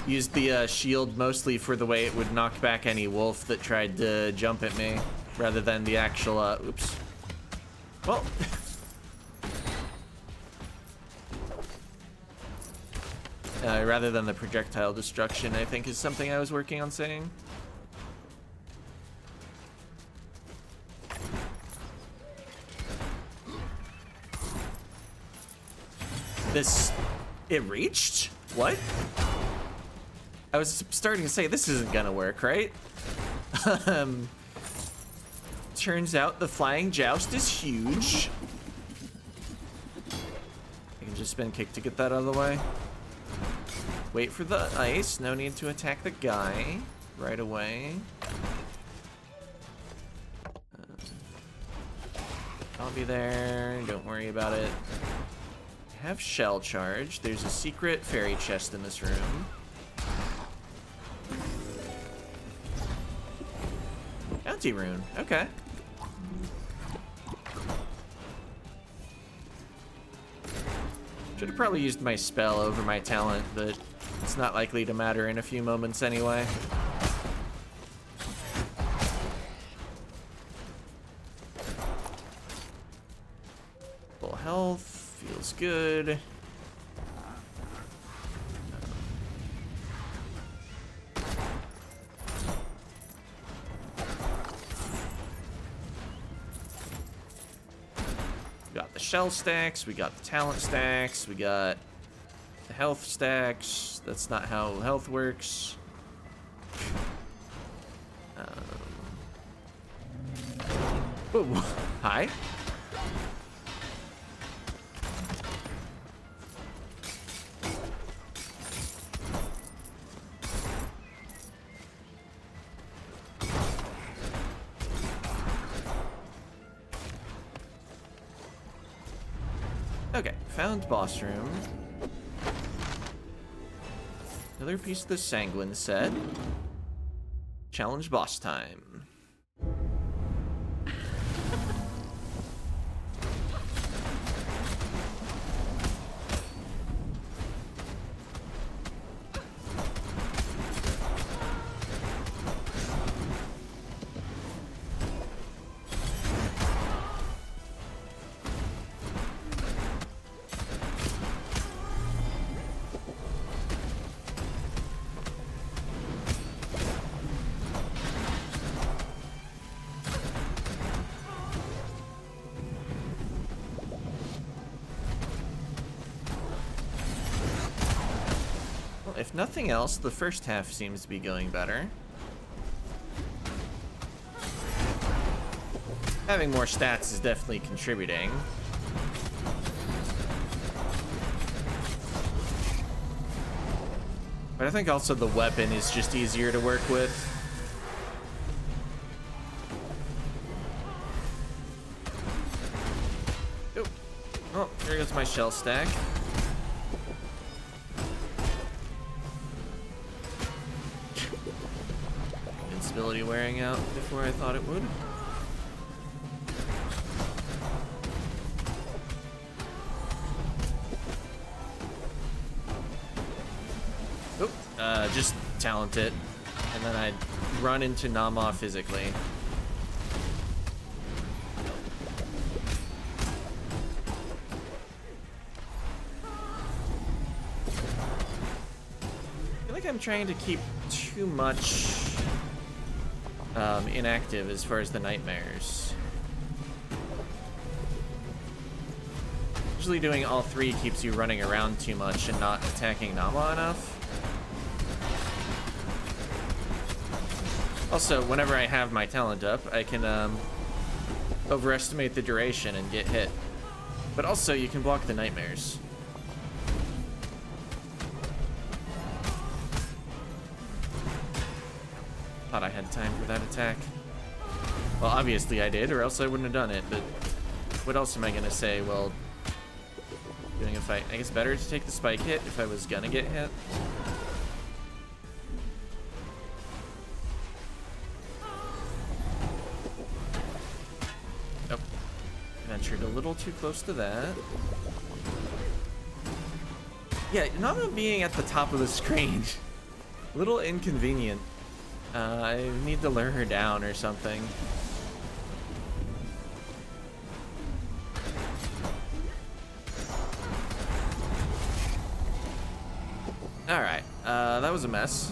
Used the shield mostly for the way it would knock back any wolf that tried to jump at me, rather than the actual, oops. Well. Rather than the projectile destruction, I think is something I was working on saying. It reached? What? I was starting to say this isn't gonna work, right? Turns out the flying joust is huge. I can just spin kick to get that out of the way. Wait for the ice, no need to attack the guy right away. I'll be there, don't worry about it. Have shell charge. There's a secret fairy chest in this room. Bounty rune. Okay. Should have probably used my spell over my talent, but it's not likely to matter in a few moments anyway. Full health, feels good. Got the shell stacks, we got the talent stacks, we got the health stacks. That's not how health works. Whoa, hi. Okay, found boss room. Another piece of the Sanguine set. Challenge boss time. If nothing else, the first half seems to be going better. Having more stats is definitely contributing. But I think also the weapon is just easier to work with. Oh, here goes my shell stack. Invincibility wearing out before I thought it would. Oop, just talent it, and then I'd run into Nama physically. I feel like I'm trying to keep too much inactive as far as the nightmares. Usually doing all three keeps you running around too much and not attacking Nama enough. Also, whenever I have my talent up, I can overestimate the duration and get hit. But also, you can block the nightmares. Thought I had time for that attack. Well, obviously I did, or else I wouldn't have done it, but what else am I gonna say? Well, doing a fight. I guess better to take the spike hit if I was gonna get hit. Nope. Ventured a little too close to that. Yeah, Nama being at the top of the screen. A little inconvenient. I need to lure her down or something. Alright, that was a mess.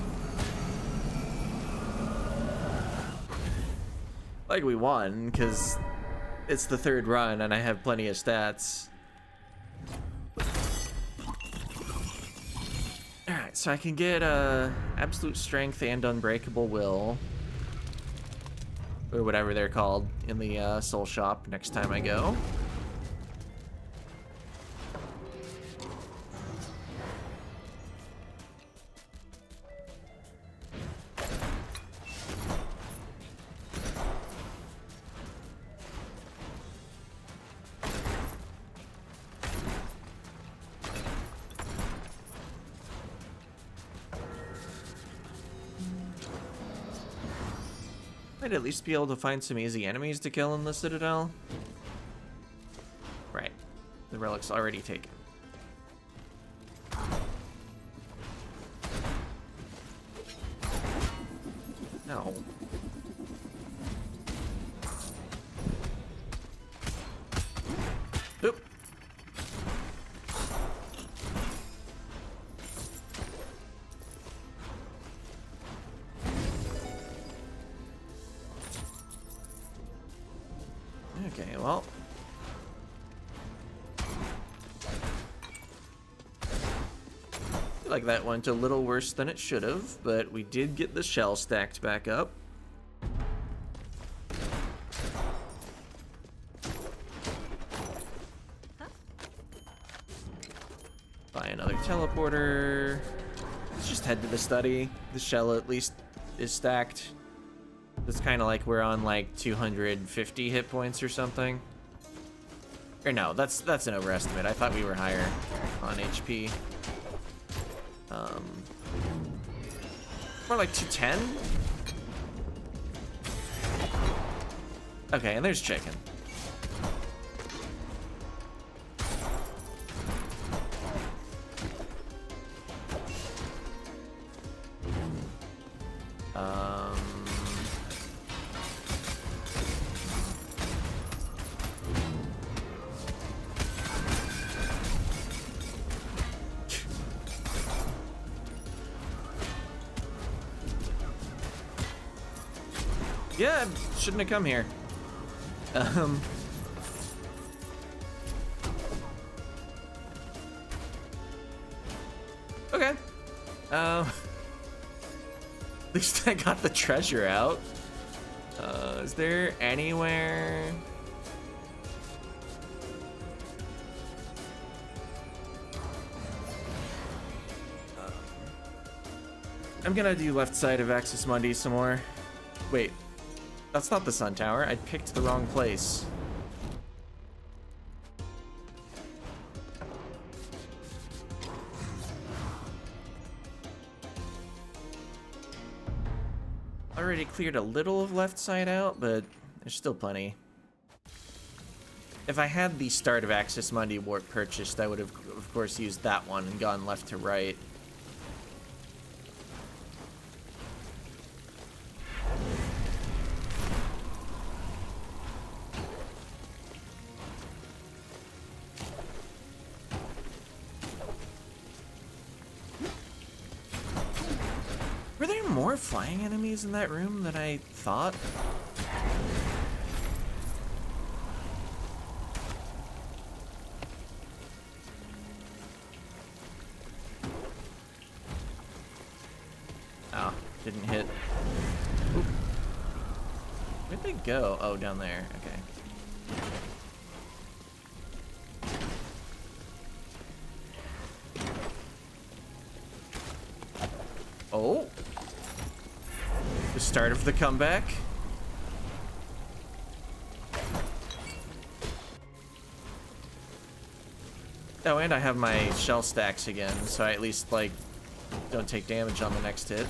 Like we won, because it's the third run and I have plenty of stats. Alright, so I can get Absolute Strength and Unbreakable Will. Or whatever they're called in the Soul Shop next time I go. Might at least be able to find some easy enemies to kill in the Citadel. Right. The relic's already taken. Ow. Oop. Okay, well. I feel like that went a little worse than it should have, but we did get the shell stacked back up. Buy another teleporter. Let's just head to the study. The shell at least is stacked. It's kind of like we're on like 250 hit points or something. Or no, that's an overestimate. I thought we were higher on HP. More like 210? Okay, and there's chicken. Yeah, shouldn't have come here. Okay. At least I got the treasure out. Is there anywhere? I'm gonna do left side of Axis Mundi some more. Wait. That's not the sun tower. I picked the wrong place. Already cleared a little of left side out, but there's still plenty. If I had the start of Axis Mundi warp purchased, I would have, of course, used that one and gone left to right. Were there more flying enemies in that room than I thought? Oh, didn't hit. Oop. Where'd they go? Oh, down there. Okay. Oh. The start of the comeback. Oh, and I have my shell stacks again, so I at least, like, don't take damage on the next hit.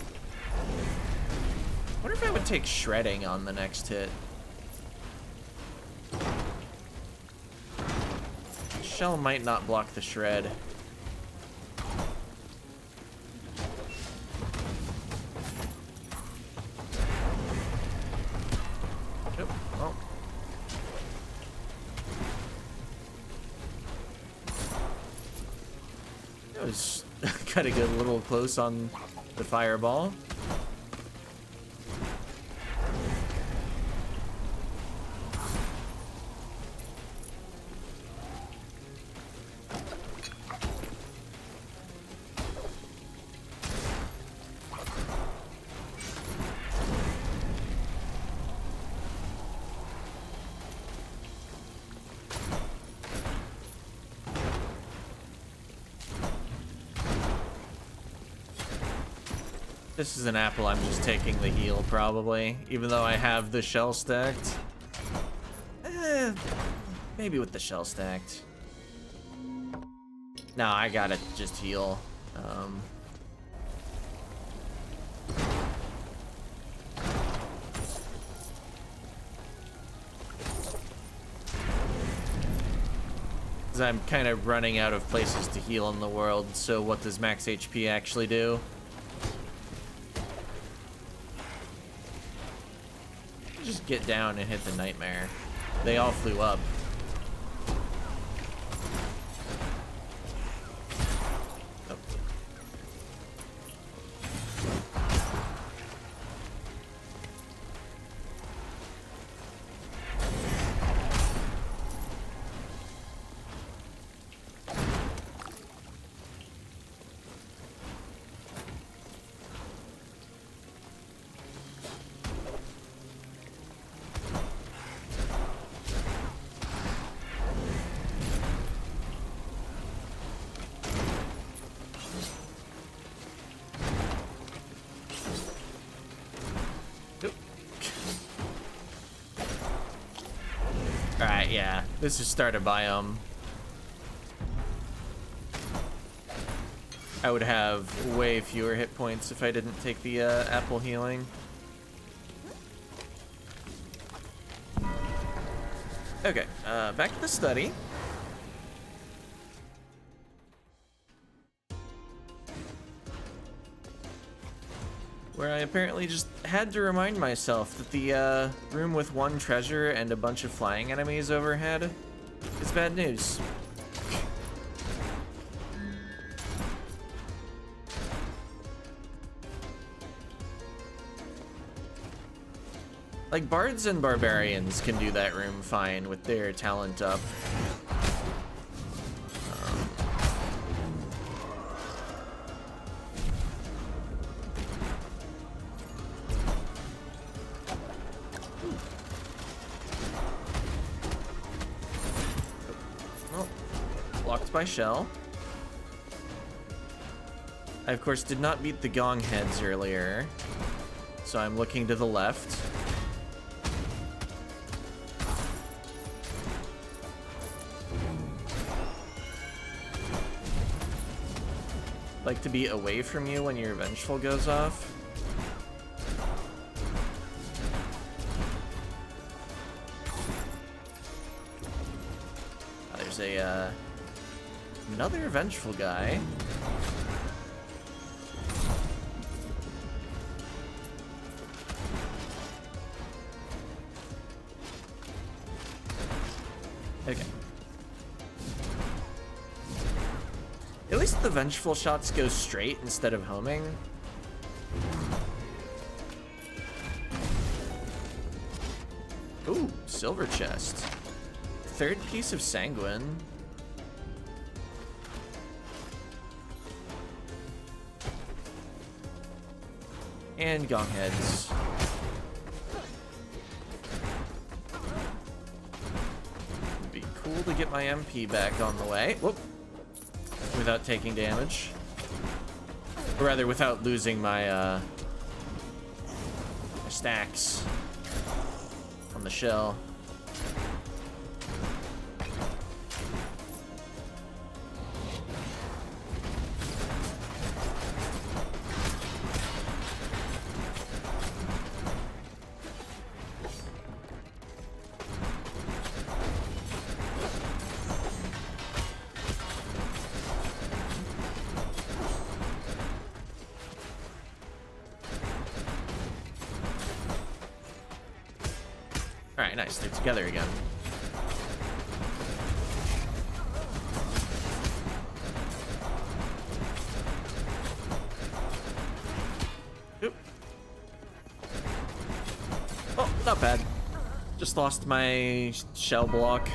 I wonder if I would take shredding on the next hit. Shell might not block the shred. Gotta get a little close on the fireball. This is an apple, I'm just taking the heal, probably. Even though I have the shell stacked. Maybe with the shell stacked. No, I gotta just heal. Because I'm kind of running out of places to heal in the world, so what does max HP actually do? get down and hit the nightmare. They all flew up. Oh. Alright, yeah. This is start a biome. I would have way fewer hit points if I didn't take the apple healing. Okay, back to the study. Where I apparently just had to remind myself that the room with one treasure and a bunch of flying enemies overhead is bad news. Like, bards and barbarians can do that room fine with their talent up. By shell. I of course did not beat the gong heads earlier, so I'm looking to the left. Like to be away from you when your vengeful goes off. There's a another vengeful guy. Okay. At least the vengeful shots go straight instead of homing. Ooh, silver chest. Third piece of sanguine. And gong heads. Would be cool to get my MP back on the way. Whoop. Without taking damage. Or rather, without losing my, my stacks on the shell. Alright, nice. They're together again. Oop. Oh, not bad. Just lost my shell block.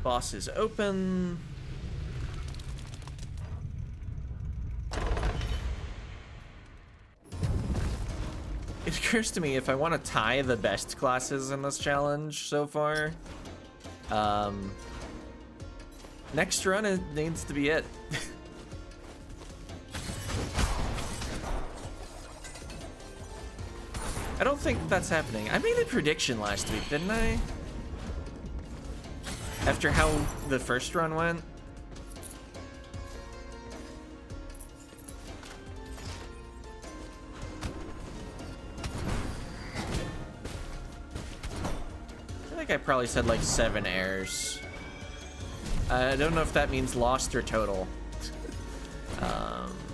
Boss is open. It occurs to me if I want to tie the best classes in this challenge so far, next run it needs to be it. I don't think that's happening. I made a prediction last week, didn't I? After how the first run went. I think I probably said like 7 heirs. I don't know if that means lost or total.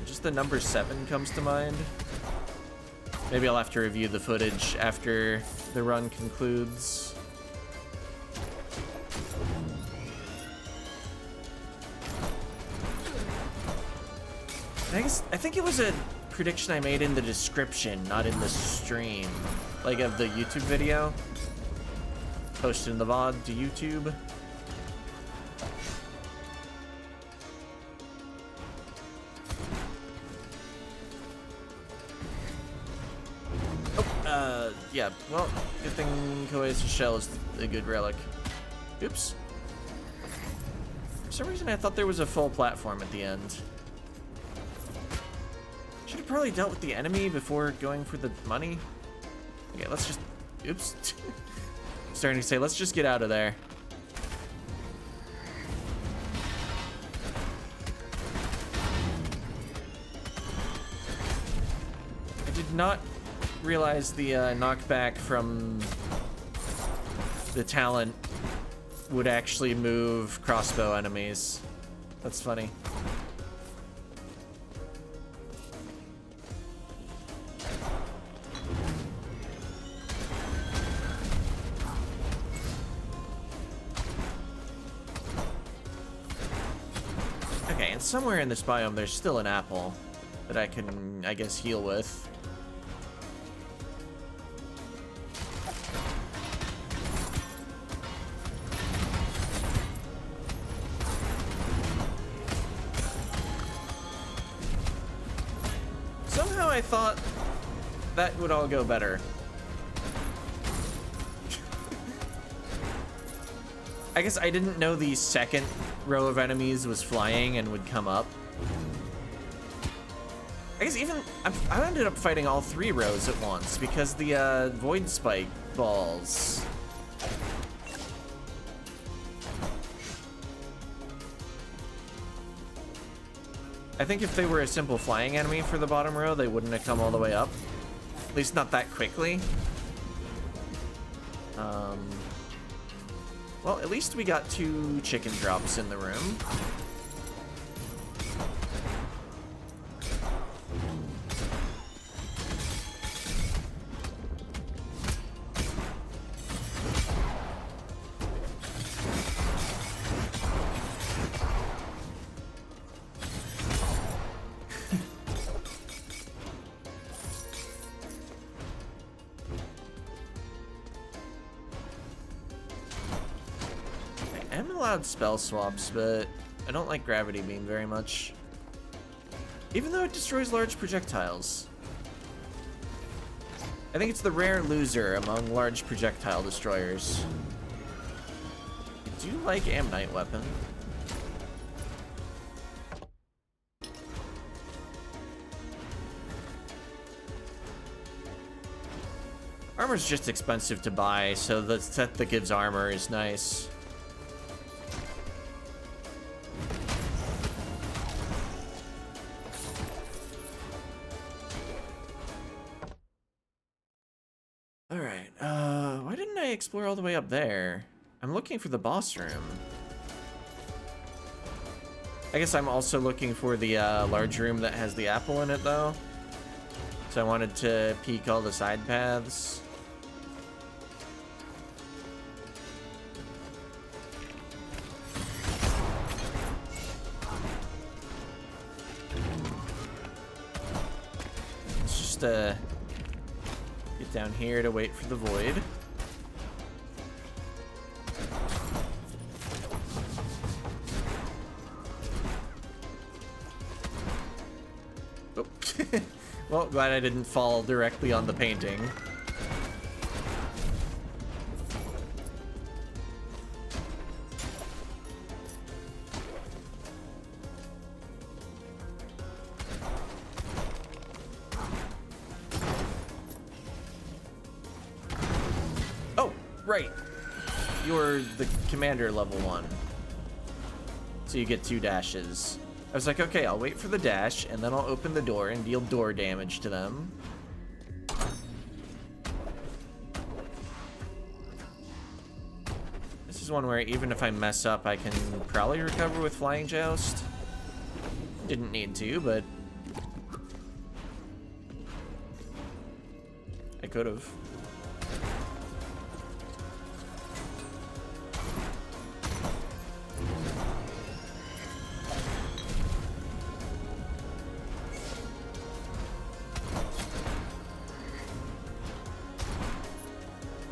Just the number 7 comes to mind. Maybe I'll have to review the footage after the run concludes. I think it was a prediction I made in the description, not in the stream. Like of the YouTube video. Posted in the VOD to YouTube. Yeah, well, good thing Cohesive Shell is a good relic. Oops. For some reason I thought there was a full platform at the end. Should have probably dealt with the enemy before going for the money. Okay, let's just... Oops. Starting to say, let's just get out of there. I did not realize the knockback from the talent would actually move crossbow enemies. That's funny. Okay, and somewhere in this biome there's still an apple that I can, I guess, heal with. I thought that would all go better. I guess I didn't know the second row of enemies was flying and would come up. I guess even I ended up fighting all 3 rows at once because the void spike balls. I think if they were a simple flying enemy for the bottom row, they wouldn't have come all the way up. At least not that quickly. Well, at least we got 2 chicken drops in the room. Spell swaps, but I don't like Gravity Beam very much. Even though it destroys large projectiles. I think it's the rare loser among large projectile destroyers. I do like Ammonite Weapon. Armor's just expensive to buy, so the set that gives armor is nice. Explore all the way up there. I'm looking for the boss room. I guess I'm also looking for the large room that has the apple in it, though. So I wanted to peek all the side paths. Let's just get down here to wait for the void. Well, glad I didn't fall directly on the painting. Oh, right. You're the commander level 1. So you get 2 dashes. I was like, okay, I'll wait for the dash, and then I'll open the door and deal door damage to them. This is is one where even if I mess up, I can probably recover with Flying Joust. Didn't need to, but I could have.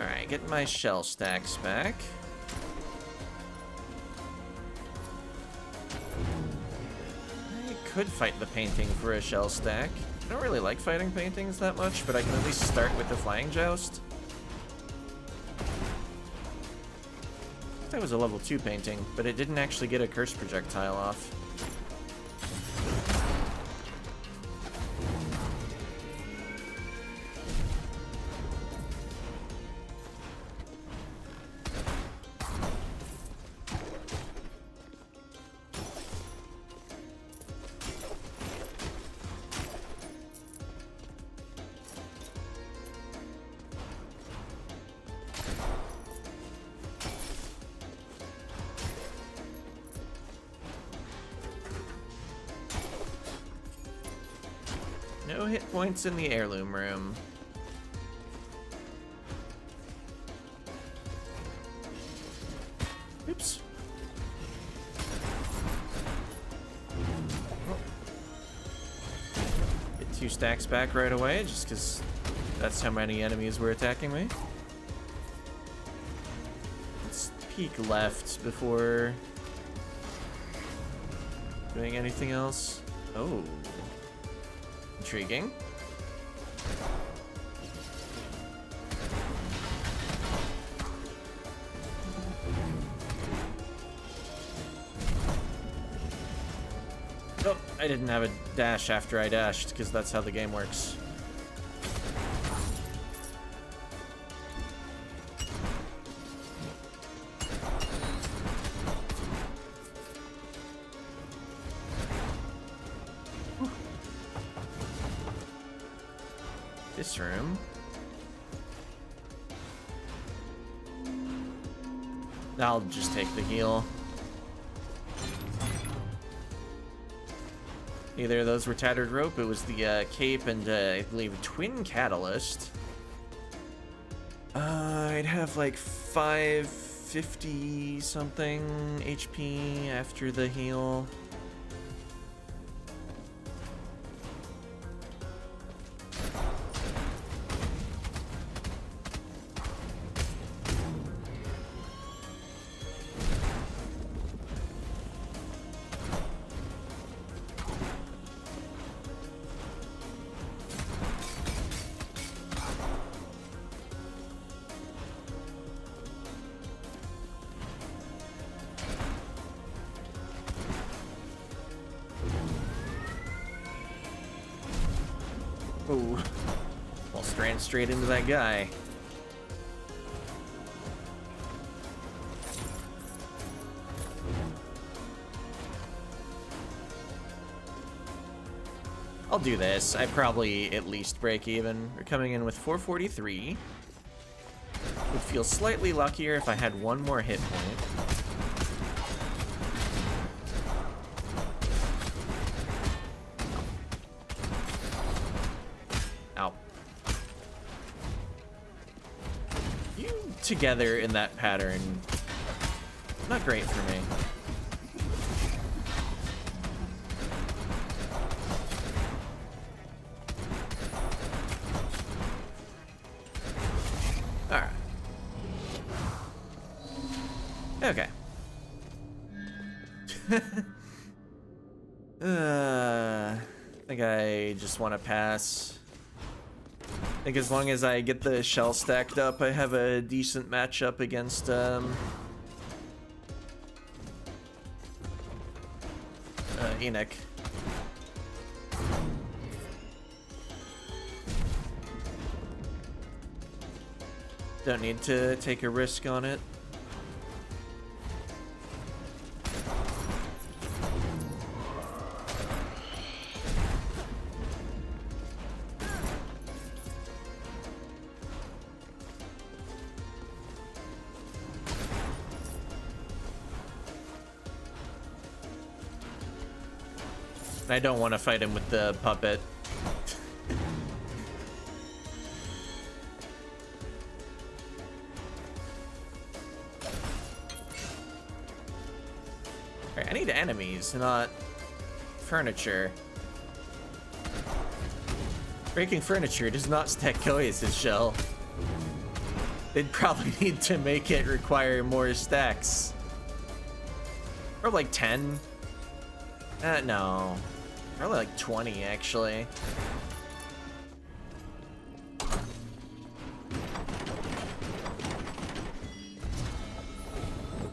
Alright, get my shell stacks back. Could fight the painting for a shell stack. I don't really like fighting paintings that much, but I can at least start with the Flying Joust. That was a level 2 painting, but it didn't actually get a curse projectile off. No hit points in the heirloom room. Oops. Oh. Get 2 stacks back right away, just because that's how many enemies were attacking me. Let's peek left before doing anything else. Oh. Intriguing. Oh, I didn't have a dash after I dashed, because that's how the game works. This room. I'll just take the heal. Neither of those were Tattered Rope. It was the cape and I believe Twin Catalyst. I'd have like 550 something HP after the heal. Oh, well, ran straight into that guy. I'll do this. I probably at least break even. We're coming in with 443. Would feel slightly luckier if I had one more hit point. Ow. You together in that pattern, not great for me. Alright. Okay. I think I just want to pass. I think as long as I get the shell stacked up, I have a decent matchup against Enoch. Don't need to take a risk on it. I don't want to fight him with the puppet. Alright, I need enemies, not furniture. Breaking furniture does not stack Koi's shell. They'd probably need to make it require more stacks. Or like 10. No. Probably like 20, actually.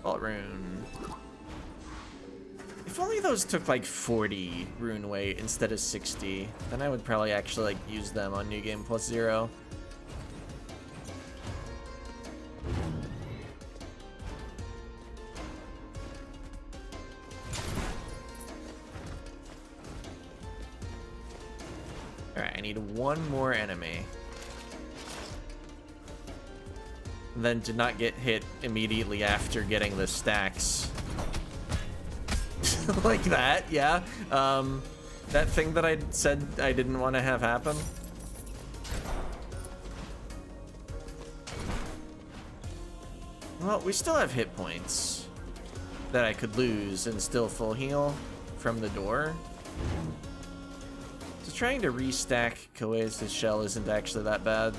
Vault rune. If only those took like 40 rune weight instead of 60, then I would probably actually like use them on New Game Plus 0. Alright, I need one more enemy. And then to not get hit immediately after getting the stacks. Like that, yeah. That thing that I said I didn't want to have happen. Well, we still have hit points that I could lose and still full heal from the door. So trying to restack Koi's shell isn't actually that bad.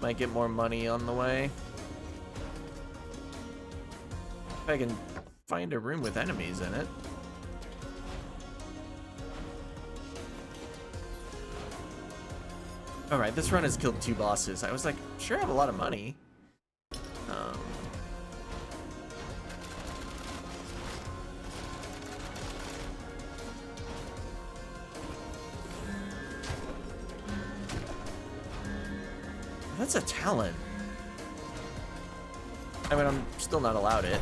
Might get more money on the way. If I can find a room with enemies in it. Alright, this run has killed 2 bosses. I was like, sure, I have a lot of money. That's a talent. I mean, I'm still not allowed it,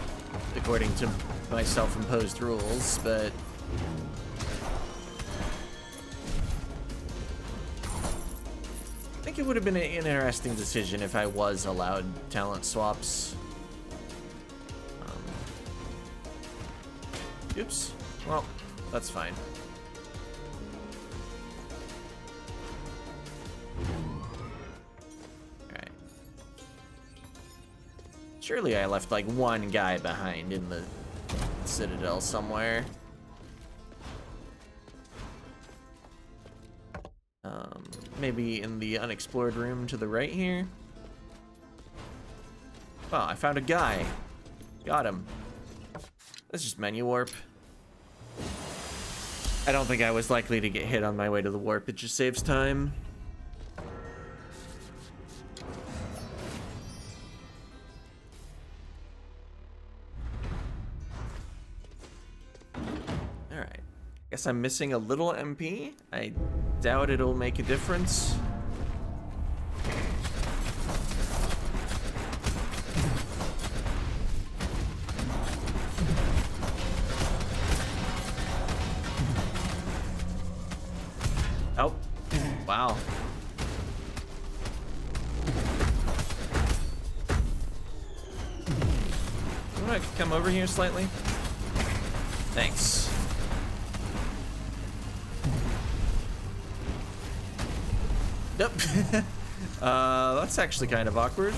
according to my self-imposed rules, but... I think it would have been an interesting decision if I was allowed talent swaps. Oops. Well, that's fine. Alright. Surely I left like one guy behind in the Citadel somewhere. Maybe in the unexplored room to the right here. Oh, I found a guy. Got him. That's just menu warp. I don't think I was likely to get hit on my way to the warp. It just saves time. Alright. Guess I'm missing a little MP. I doubt it'll make a difference. Oh, wow. You wanna come over here slightly? Thanks. Yep. That's actually kind of awkward.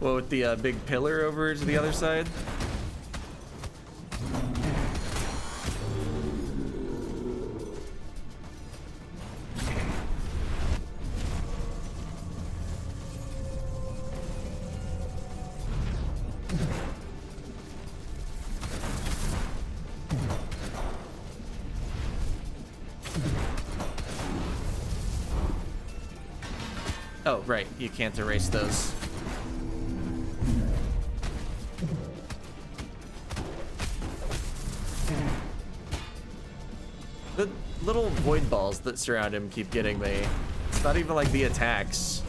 Well, with the big pillar over to the other side. Oh, right, you can't erase those. The little void balls that surround him keep getting me. It's not even like the attacks.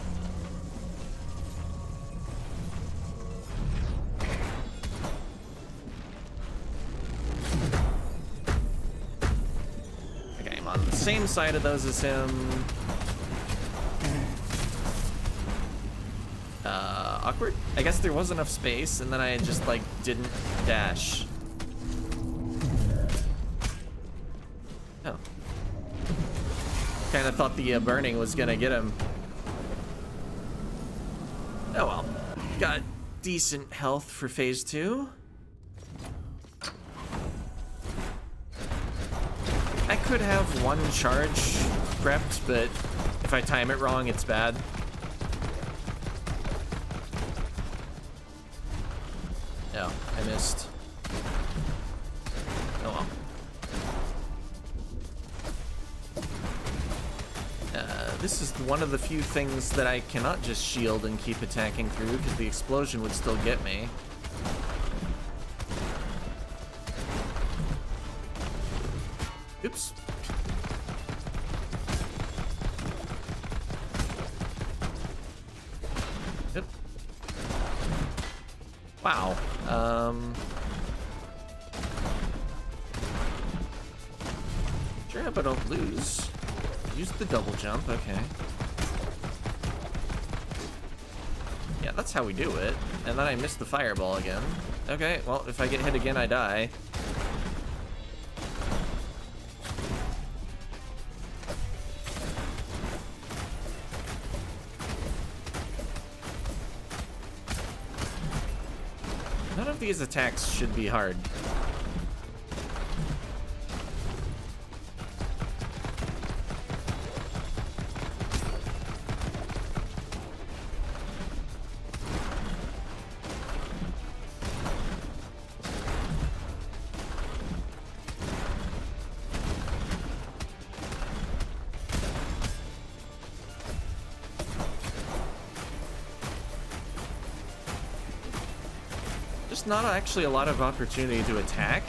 Okay, I'm on the same side of those as him. Awkward. I guess there was enough space, and then I just, like, didn't dash. Kind of thought the burning was gonna get him. Oh well. Got decent health for phase 2. I could have one charge prepped, but if I time it wrong, it's bad. Oh, I missed. Oh well. This is one of the few things that I cannot just shield and keep attacking through, because the explosion would still get me. Oops. Yep. Wow. Sure, hope I don't lose. Use the double jump, okay. Yeah, that's how we do it. And then I missed the fireball again. Okay, well, if I get hit again, I die. None of these attacks should be hard. Not actually a lot of opportunity to attack.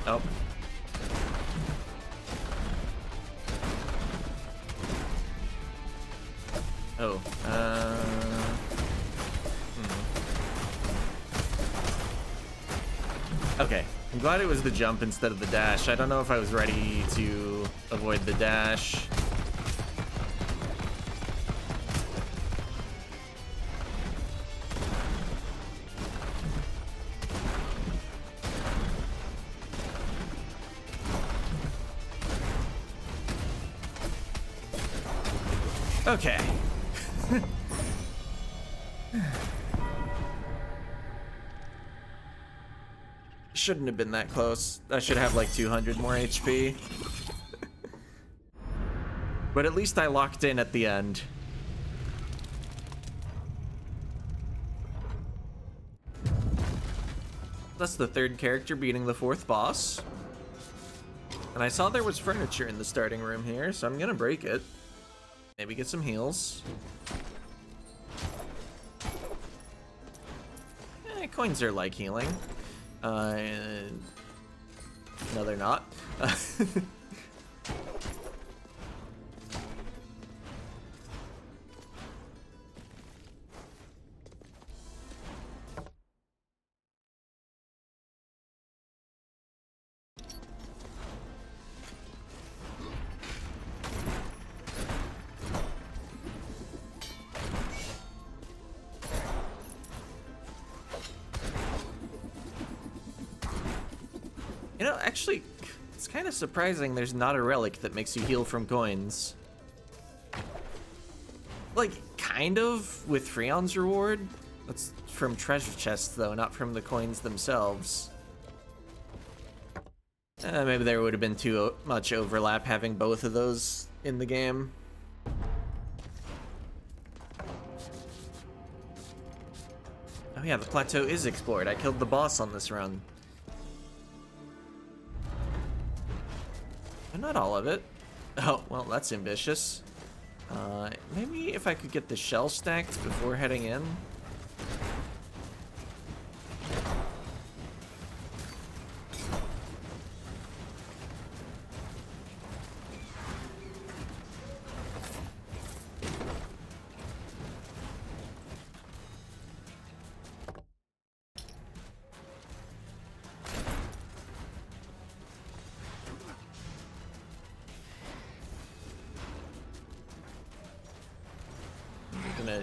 Oh. Oh. Okay. I'm glad it was the jump instead of the dash. I don't know if I was ready to avoid the dash. Okay. Shouldn't have been that close. I should have like 200 more HP. But at least I locked in at the end. That's the third character beating the fourth boss. And I saw there was furniture in the starting room here, so I'm gonna break it. Maybe get some heals. Coins are like healing. No, they're not. You know, actually, it's kind of surprising there's not a relic that makes you heal from coins. Like, kind of, with Freon's reward. That's from treasure chests, though, not from the coins themselves. Maybe there would have been too much overlap having both of those in the game. Oh yeah, the plateau is explored. I killed the boss on this run. But not all of it. Oh, well, that's ambitious. Maybe if I could get the shell stacked before heading in.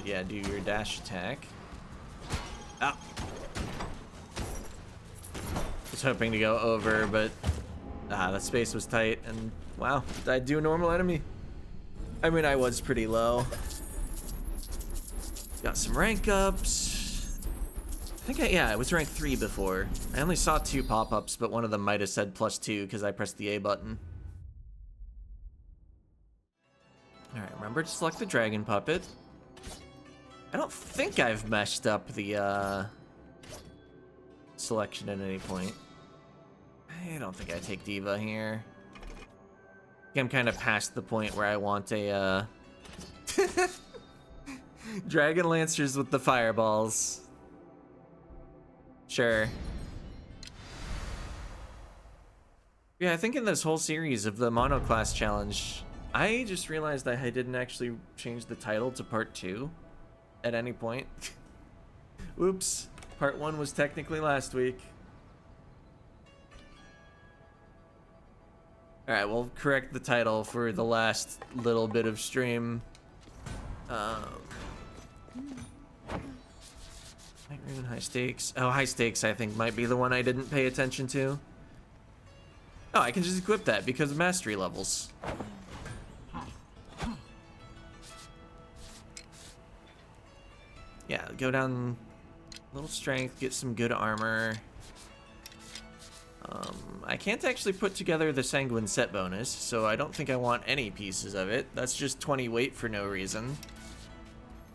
Yeah, do your dash attack. Ow. Was hoping to go over, but the space was tight, and wow, died to a normal enemy. I mean, I was pretty low. Got some rank ups. I think yeah, I was rank 3 before. I only saw 2 pop-ups, but one of them might have said +2 because I pressed the A button. All right, remember to select the dragon puppet. I don't think I've messed up the selection at any point. I don't think I take Diva here. I think I'm kind of past the point where I want a Dragon Lancers with the fireballs. Sure. Yeah, I think in this whole series of the Monoclass challenge, I just realized that I didn't actually change the title to part 2 at any point. Oops. Part 1 was technically last week. Alright, we'll correct the title for the last little bit of stream. High stakes. Oh, high stakes I think might be the one I didn't pay attention to. Oh, I can just equip that because of mastery levels. Yeah, go down a little strength, get some good armor. I can't actually put together the Sanguine set bonus, so I don't think I want any pieces of it. That's just 20 weight for no reason.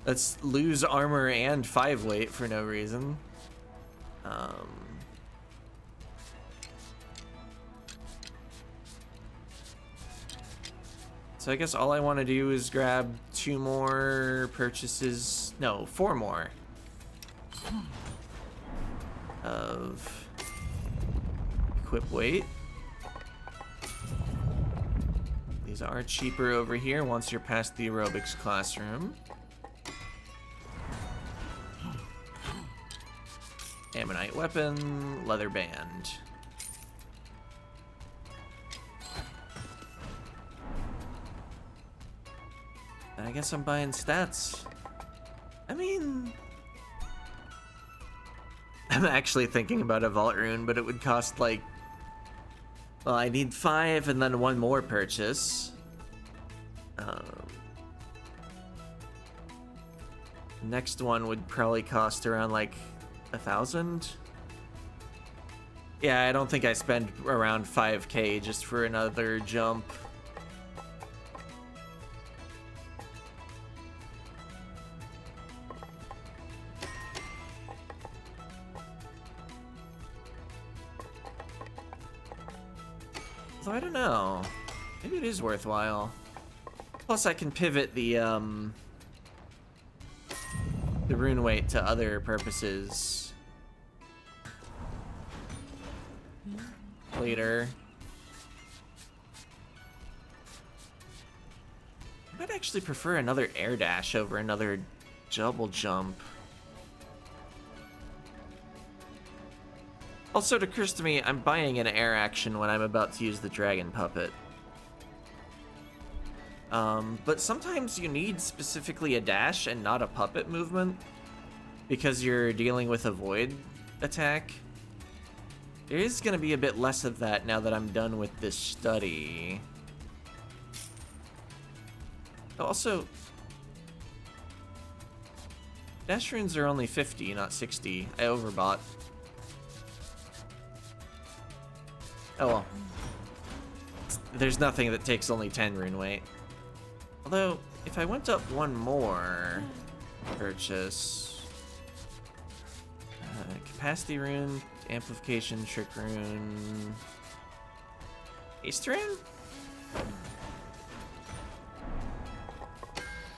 Let's lose armor and 5 weight for no reason. So I guess all I want to do is grab 2 more purchases. No, 4 more. Of equip weight. These are cheaper over here once you're past the aerobics classroom. Ammonite weapon, leather band. And I guess I'm buying stats. I mean, I'm actually thinking about a vault rune, but it would cost like, well, I need 5 and then 1 more purchase. Next one would probably cost around like 1,000. Yeah, I don't think I spend around 5k just for another jump. So I don't know. Maybe it is worthwhile. Plus I can pivot the rune weight to other purposes later. I might actually prefer another air dash over another double jump. Also, it occurs to me I'm buying an air action when I'm about to use the dragon puppet. But sometimes you need specifically a dash and not a puppet movement because you're dealing with a void attack. There is going to be a bit less of that now that I'm done with this study. Also, dash runes are only 50, not 60. I overbought. Oh well. There's nothing that takes only 10 rune weight. Although, if I went up 1 more purchase, capacity rune, amplification, trick rune, haste rune?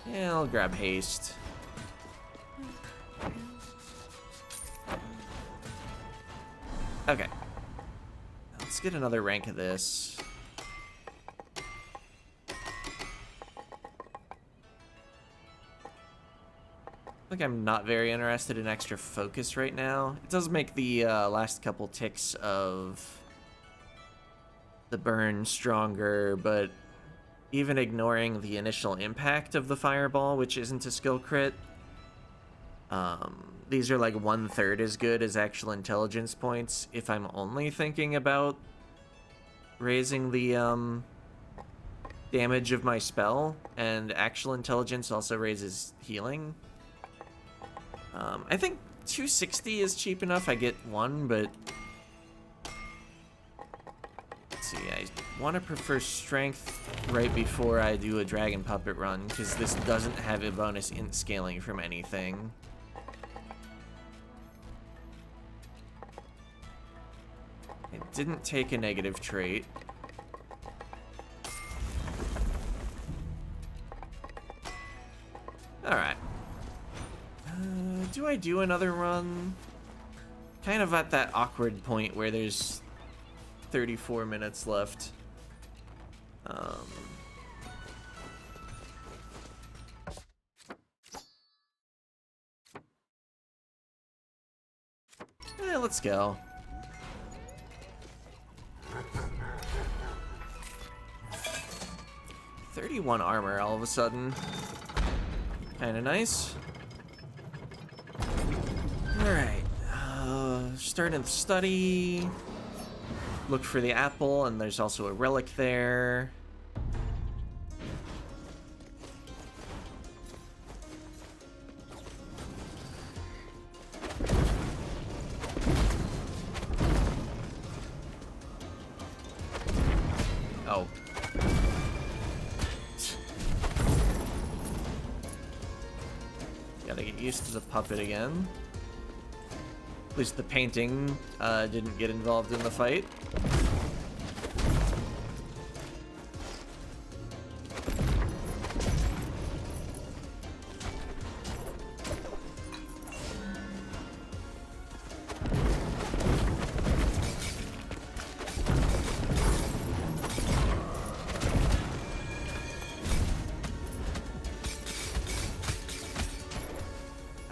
Yeah, I'll grab haste. Okay. Let's get another rank of this. I think I'm not very interested in extra focus right now. It does make the last couple ticks of the burn stronger, but even ignoring the initial impact of the fireball, which isn't a skill crit, these are like 1/3 as good as actual intelligence points if I'm only thinking about raising the damage of my spell, and actual intelligence also raises healing. I think 260 is cheap enough. I get one, but let's see, I want to prefer strength right before I do a dragon puppet run, because this doesn't have a bonus int scaling from anything. It didn't take a negative trait. Alright. Do I do another run? Kind of at that awkward point where there's 34 minutes left. Let's go. $31 armor all of a sudden. Kinda nice. Alright. Starting to study. Look for the apple, and there's also a relic there. Oh. Gotta get used to the puppet again. At least the painting didn't get involved in the fight.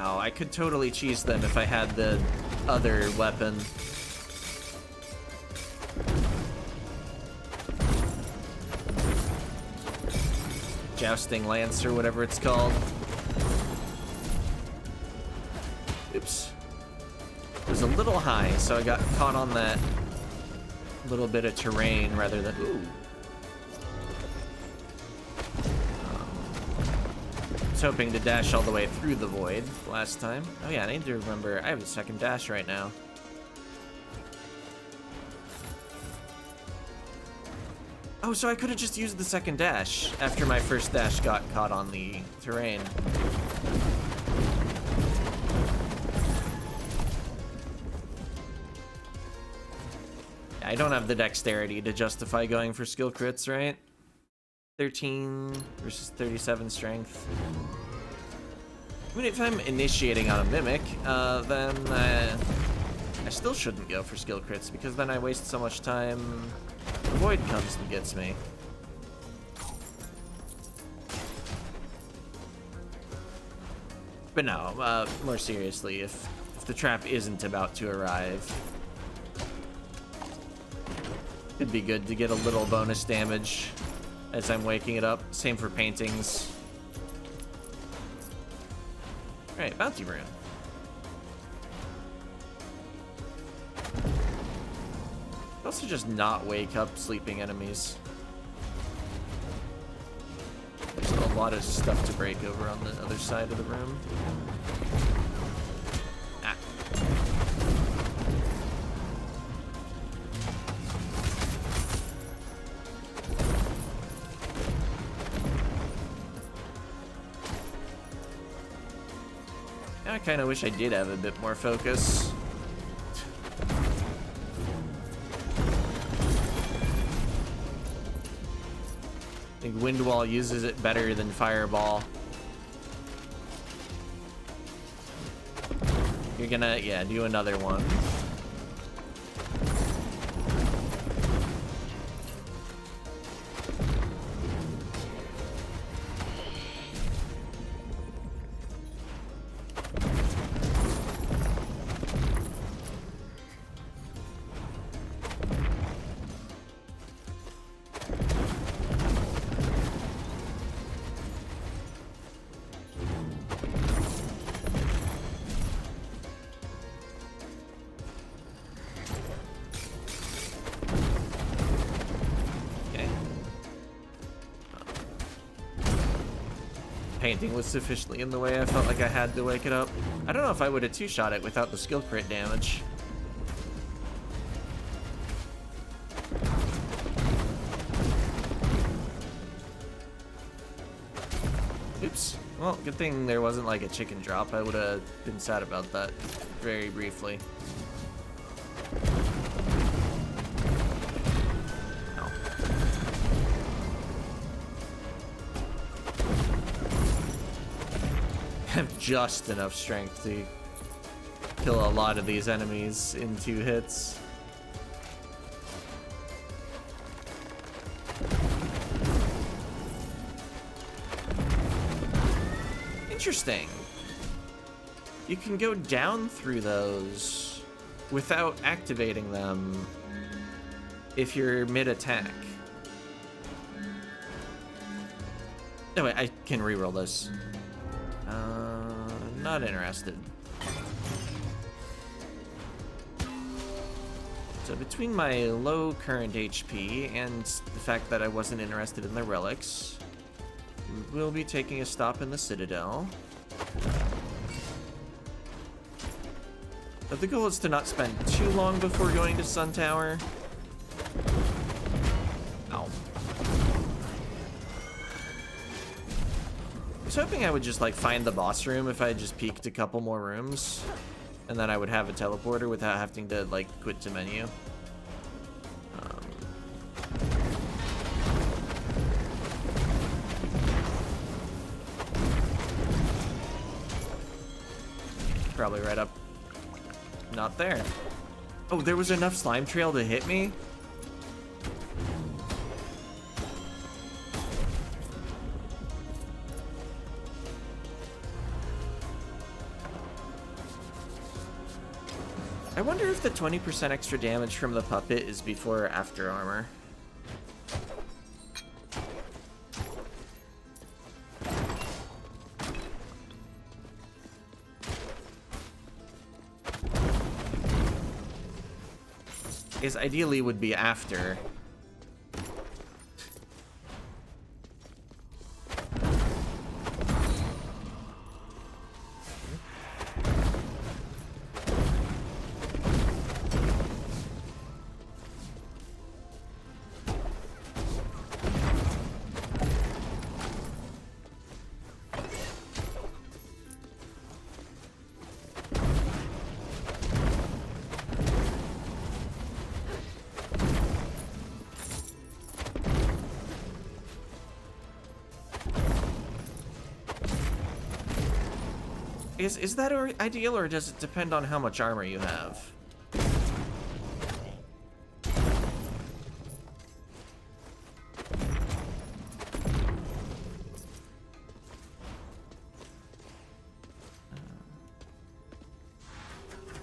Oh, I could totally cheese them if I had the other weapon. Jousting Lance or whatever it's called. Oops. It was a little high, so I got caught on that little bit of terrain rather than... Ooh. I was hoping to dash all the way through the void last time. Oh yeah, I need to remember I have a second dash right now. Oh, so I could have just used the second dash after my first dash got caught on the terrain. I don't have the dexterity to justify going for skill crits, right? 13 versus 37 strength. I mean, if I'm initiating on a mimic, then I still shouldn't go for skill crits, because then I waste so much time. The void comes and gets me. But no, more seriously, if the trap isn't about to arrive, it'd be good to get a little bonus damage as I'm waking it up. Same for paintings. Alright, bounty rune. Also just not wake up sleeping enemies. There's a lot of stuff to break over on the other side of the room. Ah. I kind of wish I did have a bit more focus. I think Wind Wall uses it better than Fireball. You're gonna, yeah, do another one. painting was sufficiently in the way. I felt like I had to wake it up. I don't know if I would have two-shot it without the skill crit damage. Oops. Well, good thing there wasn't like a chicken drop. I would have been sad about that very briefly. No. I have just enough strength to kill a lot of these enemies in 2 hits. Interesting. You can go down through those without activating them if you're mid-attack. No, wait, I can reroll this. Not interested. So between my low current HP and the fact that I wasn't interested in the relics, we'll be taking a stop in the Citadel. But the goal is to not spend too long before going to Sun Tower. Ow. I was hoping I would just like find the boss room if I just peeked a couple more rooms, and then I would have a teleporter without having to like quit to menu. Probably right up. Not there. Oh, there was enough slime trail to hit me? I wonder if the 20% extra damage from the puppet is before or after armor. Is ideally would be after. Is that ideal, or does it depend on how much armor you have? I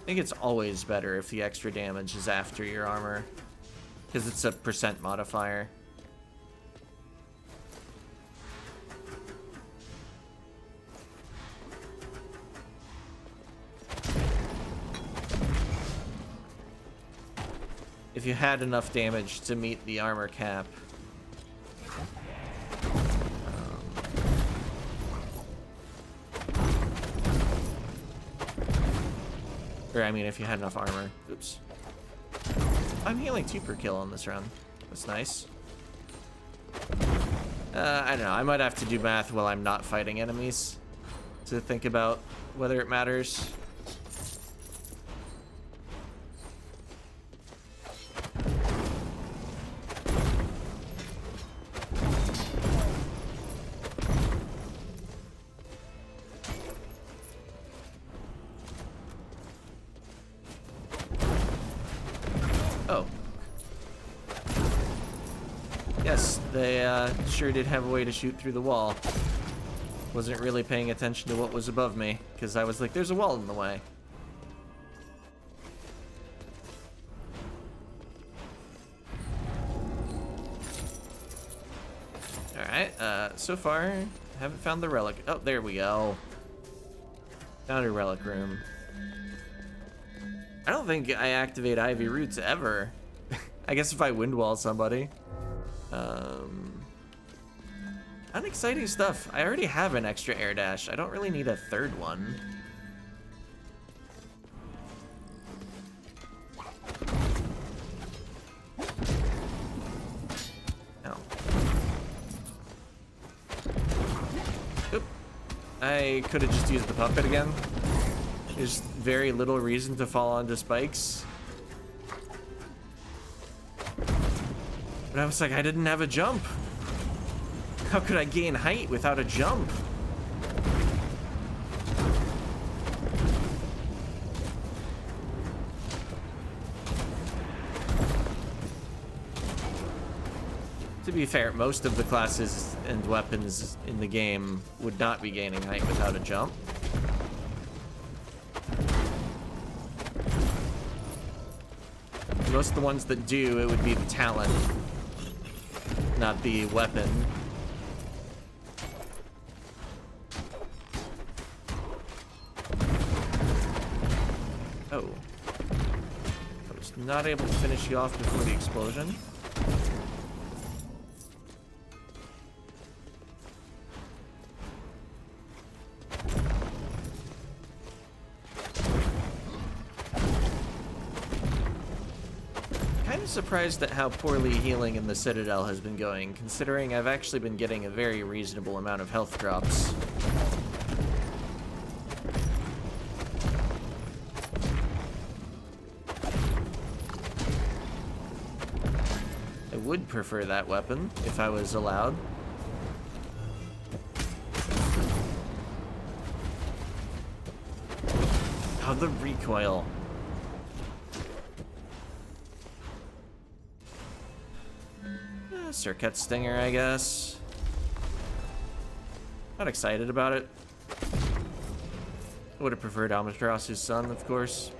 think it's always better if the extra damage is after your armor, because it's a % modifier. If you had enough damage to meet the armor cap. Or I mean, if you had enough armor. Oops. I'm healing 2 per kill on this run. That's nice. I don't know. I might have to do math while I'm not fighting enemies to think about whether it matters. Oh. Yes, they sure did have a way to shoot through the wall. Wasn't really paying attention to what was above me, because I was like, there's a wall in the way. Alright, so far, haven't found the relic. Oh, there we go. Found a relic room. I don't think I activate Ivy Roots ever. I guess if I wind wall somebody. Unexciting stuff. I already have an extra air dash. I don't really need a third one. Oh. Oop. I could have just used the puppet again. There's very little reason to fall onto spikes. But I was like, I didn't have a jump. How could I gain height without a jump? To be fair, most of the classes and weapons in the game would not be gaining height without a jump. Most of the ones that do, it would be the talent, not the weapon. Oh. I was not able to finish you off before the explosion. Surprised at how poorly healing in the Citadel has been going, considering I've actually been getting a very reasonable amount of health drops. I would prefer that weapon if I was allowed. Oh, the recoil. Circuit Stinger, I guess. Not excited about it. I would have preferred Albatross's son, of course.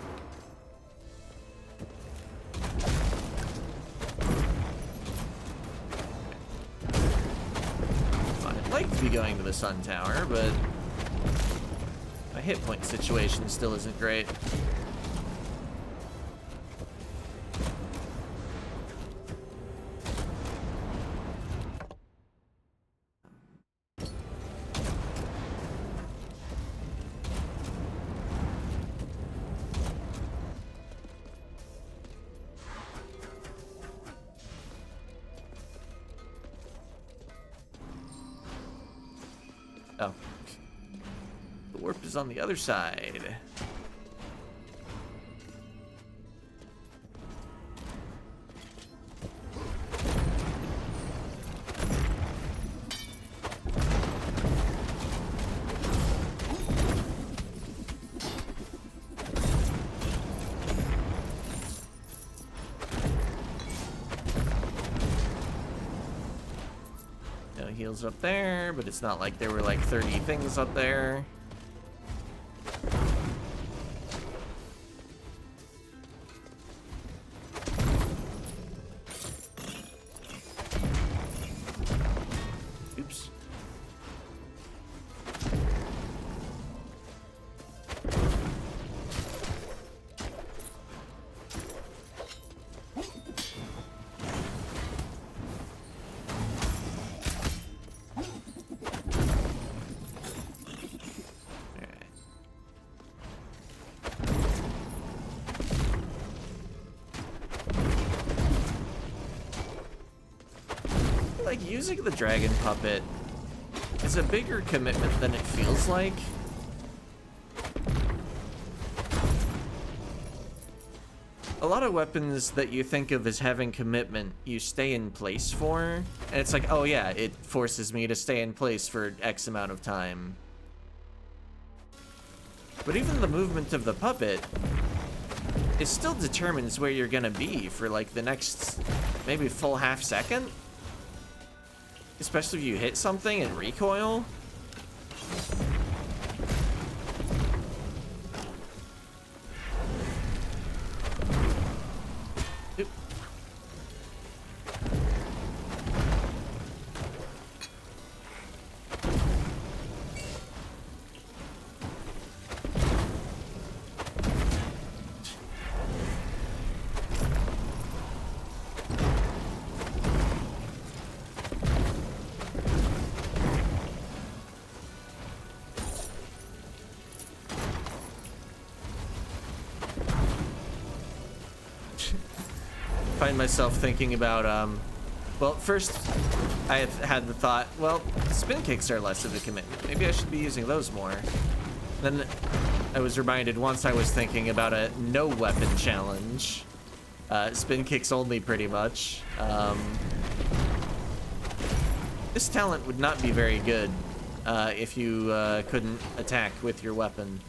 I'd like to be going to the Sun Tower, but my hit point situation still isn't great. Oh. The warp is on the other side. Heals up there, but it's not like there were like 30 things up there. Oops. Like, using the dragon puppet is a bigger commitment than it feels like. A lot of weapons that you think of as having commitment, you stay in place for, and it's like, oh yeah, it forces me to stay in place for X amount of time. But even the movement of the puppet, it still determines where you're gonna be for like the next maybe full half second. Especially if you hit something and recoil. Oop. find myself thinking about, well, first I had the thought, well, spin kicks are less of a commitment. Maybe I should be using those more. Then I was reminded once I was thinking about a no weapon challenge. Spin kicks only, pretty much. This talent would not be very good if you couldn't attack with your weapon.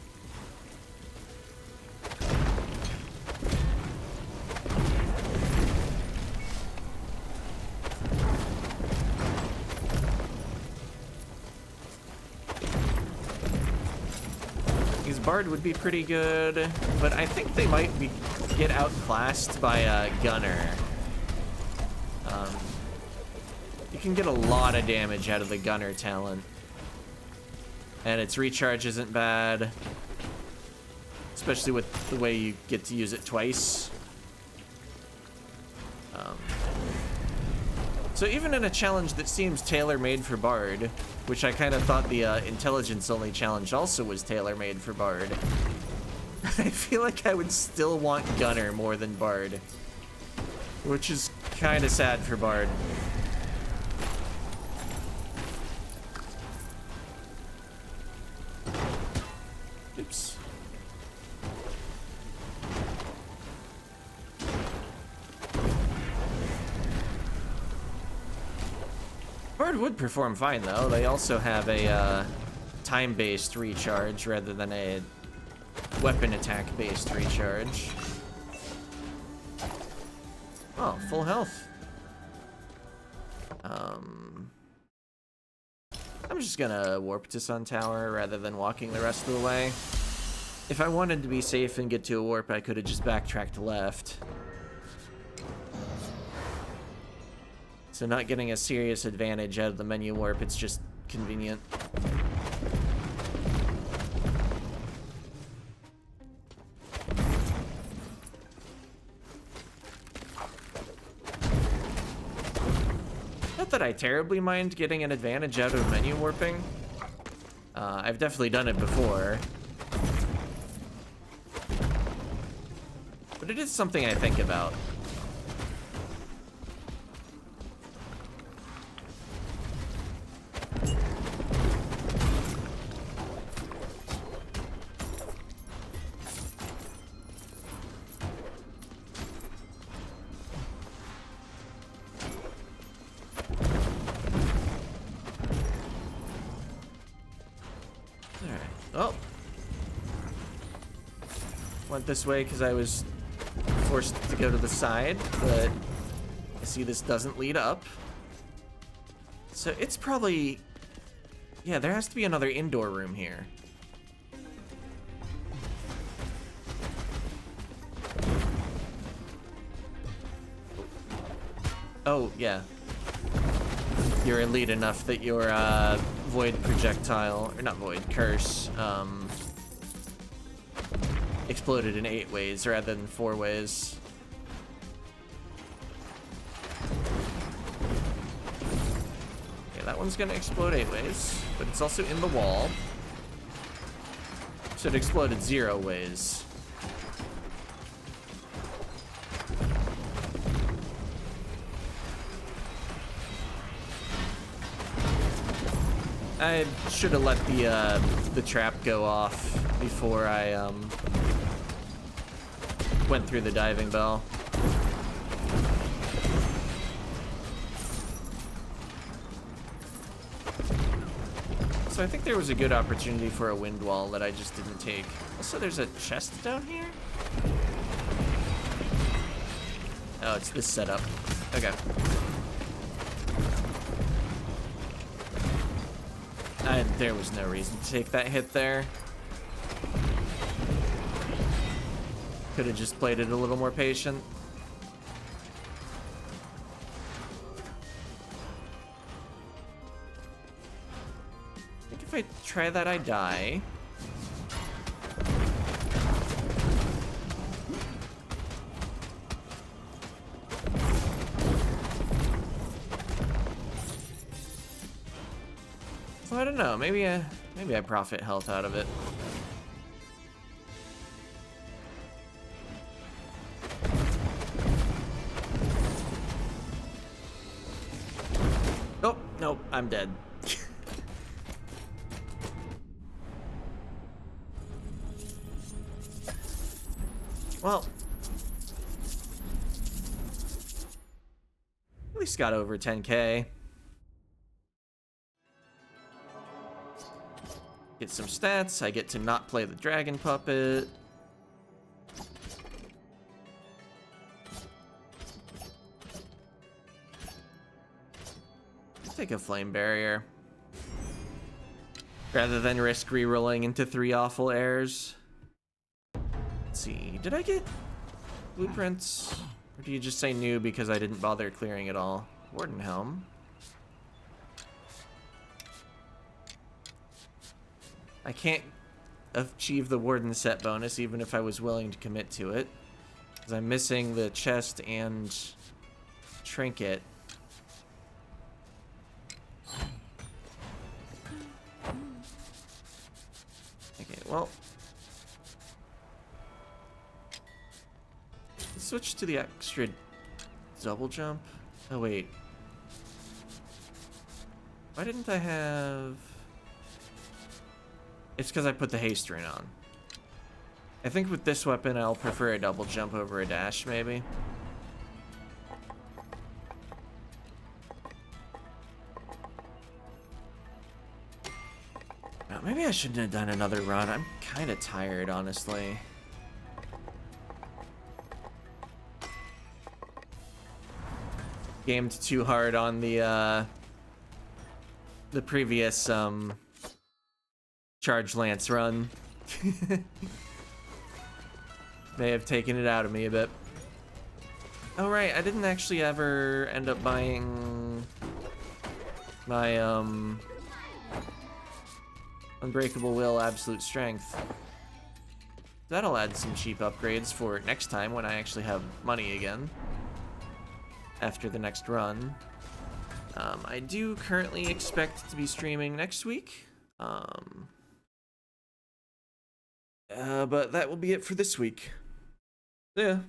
Bard would be pretty good, but I think they might get outclassed by Gunner. You can get a lot of damage out of the Gunner talent. And its recharge isn't bad, especially with the way you get to use it twice. So even in a challenge that seems tailor-made for Bard, which I kind of thought the intelligence-only challenge also was tailor-made for Bard, I feel like I would still want Gunner more than Bard, which is kind of sad for Bard. Oops. Bard would perform fine, though. They also have a time-based recharge rather than a weapon attack-based recharge. Oh, full health. I'm just gonna warp to Sun Tower rather than walking the rest of the way. If I wanted to be safe and get to a warp, I could have just backtracked left. So not getting a serious advantage out of the menu warp, it's just convenient. Not that I terribly mind getting an advantage out of menu warping. I've definitely done it before. But it is something I think about. This way because I was forced to go to the side, but I see this doesn't lead up. So it's probably... Yeah, there has to be another indoor room here. Oh, yeah. You're elite enough that your void projectile, or not void, curse, exploded in 8 ways rather than 4 ways. Okay, that one's gonna explode 8 ways, but it's also in the wall. So it exploded 0 ways. I should have let the trap go off before I went through the diving bell. So I think there was a good opportunity for a wind wall that I just didn't take. Also, there's a chest down here? Oh, it's this setup. Okay. There was no reason to take that hit there. Could have just played it a little more patient. I think if I try that, I die. So I don't know. Maybe I profit health out of it. I'm dead. Well, at least got over 10K. Get some stats. I get to not play the dragon puppet. Take a flame barrier rather than risk rerolling into 3 awful heirs. Let's see, did I get blueprints? Or do you just say new because I didn't bother clearing it all? Warden Helm. I can't achieve the Warden set bonus even if I was willing to commit to it, because I'm missing the chest and trinket. Okay, well, let's switch to the extra double jump. Oh wait, why didn't I have... It's because I put the haste rune on. I think with this weapon I'll prefer a double jump over a dash, maybe. Maybe I shouldn't have done another run. I'm kind of tired, honestly. Gamed too hard on the previous Charge Lance run. May have taken it out of me a bit. Oh right, I didn't actually ever end up buying my Unbreakable Will Absolute Strength. That'll add some cheap upgrades for next time when I actually have money again. After the next run. I do currently expect to be streaming next week. But that will be it for this week. Yeah.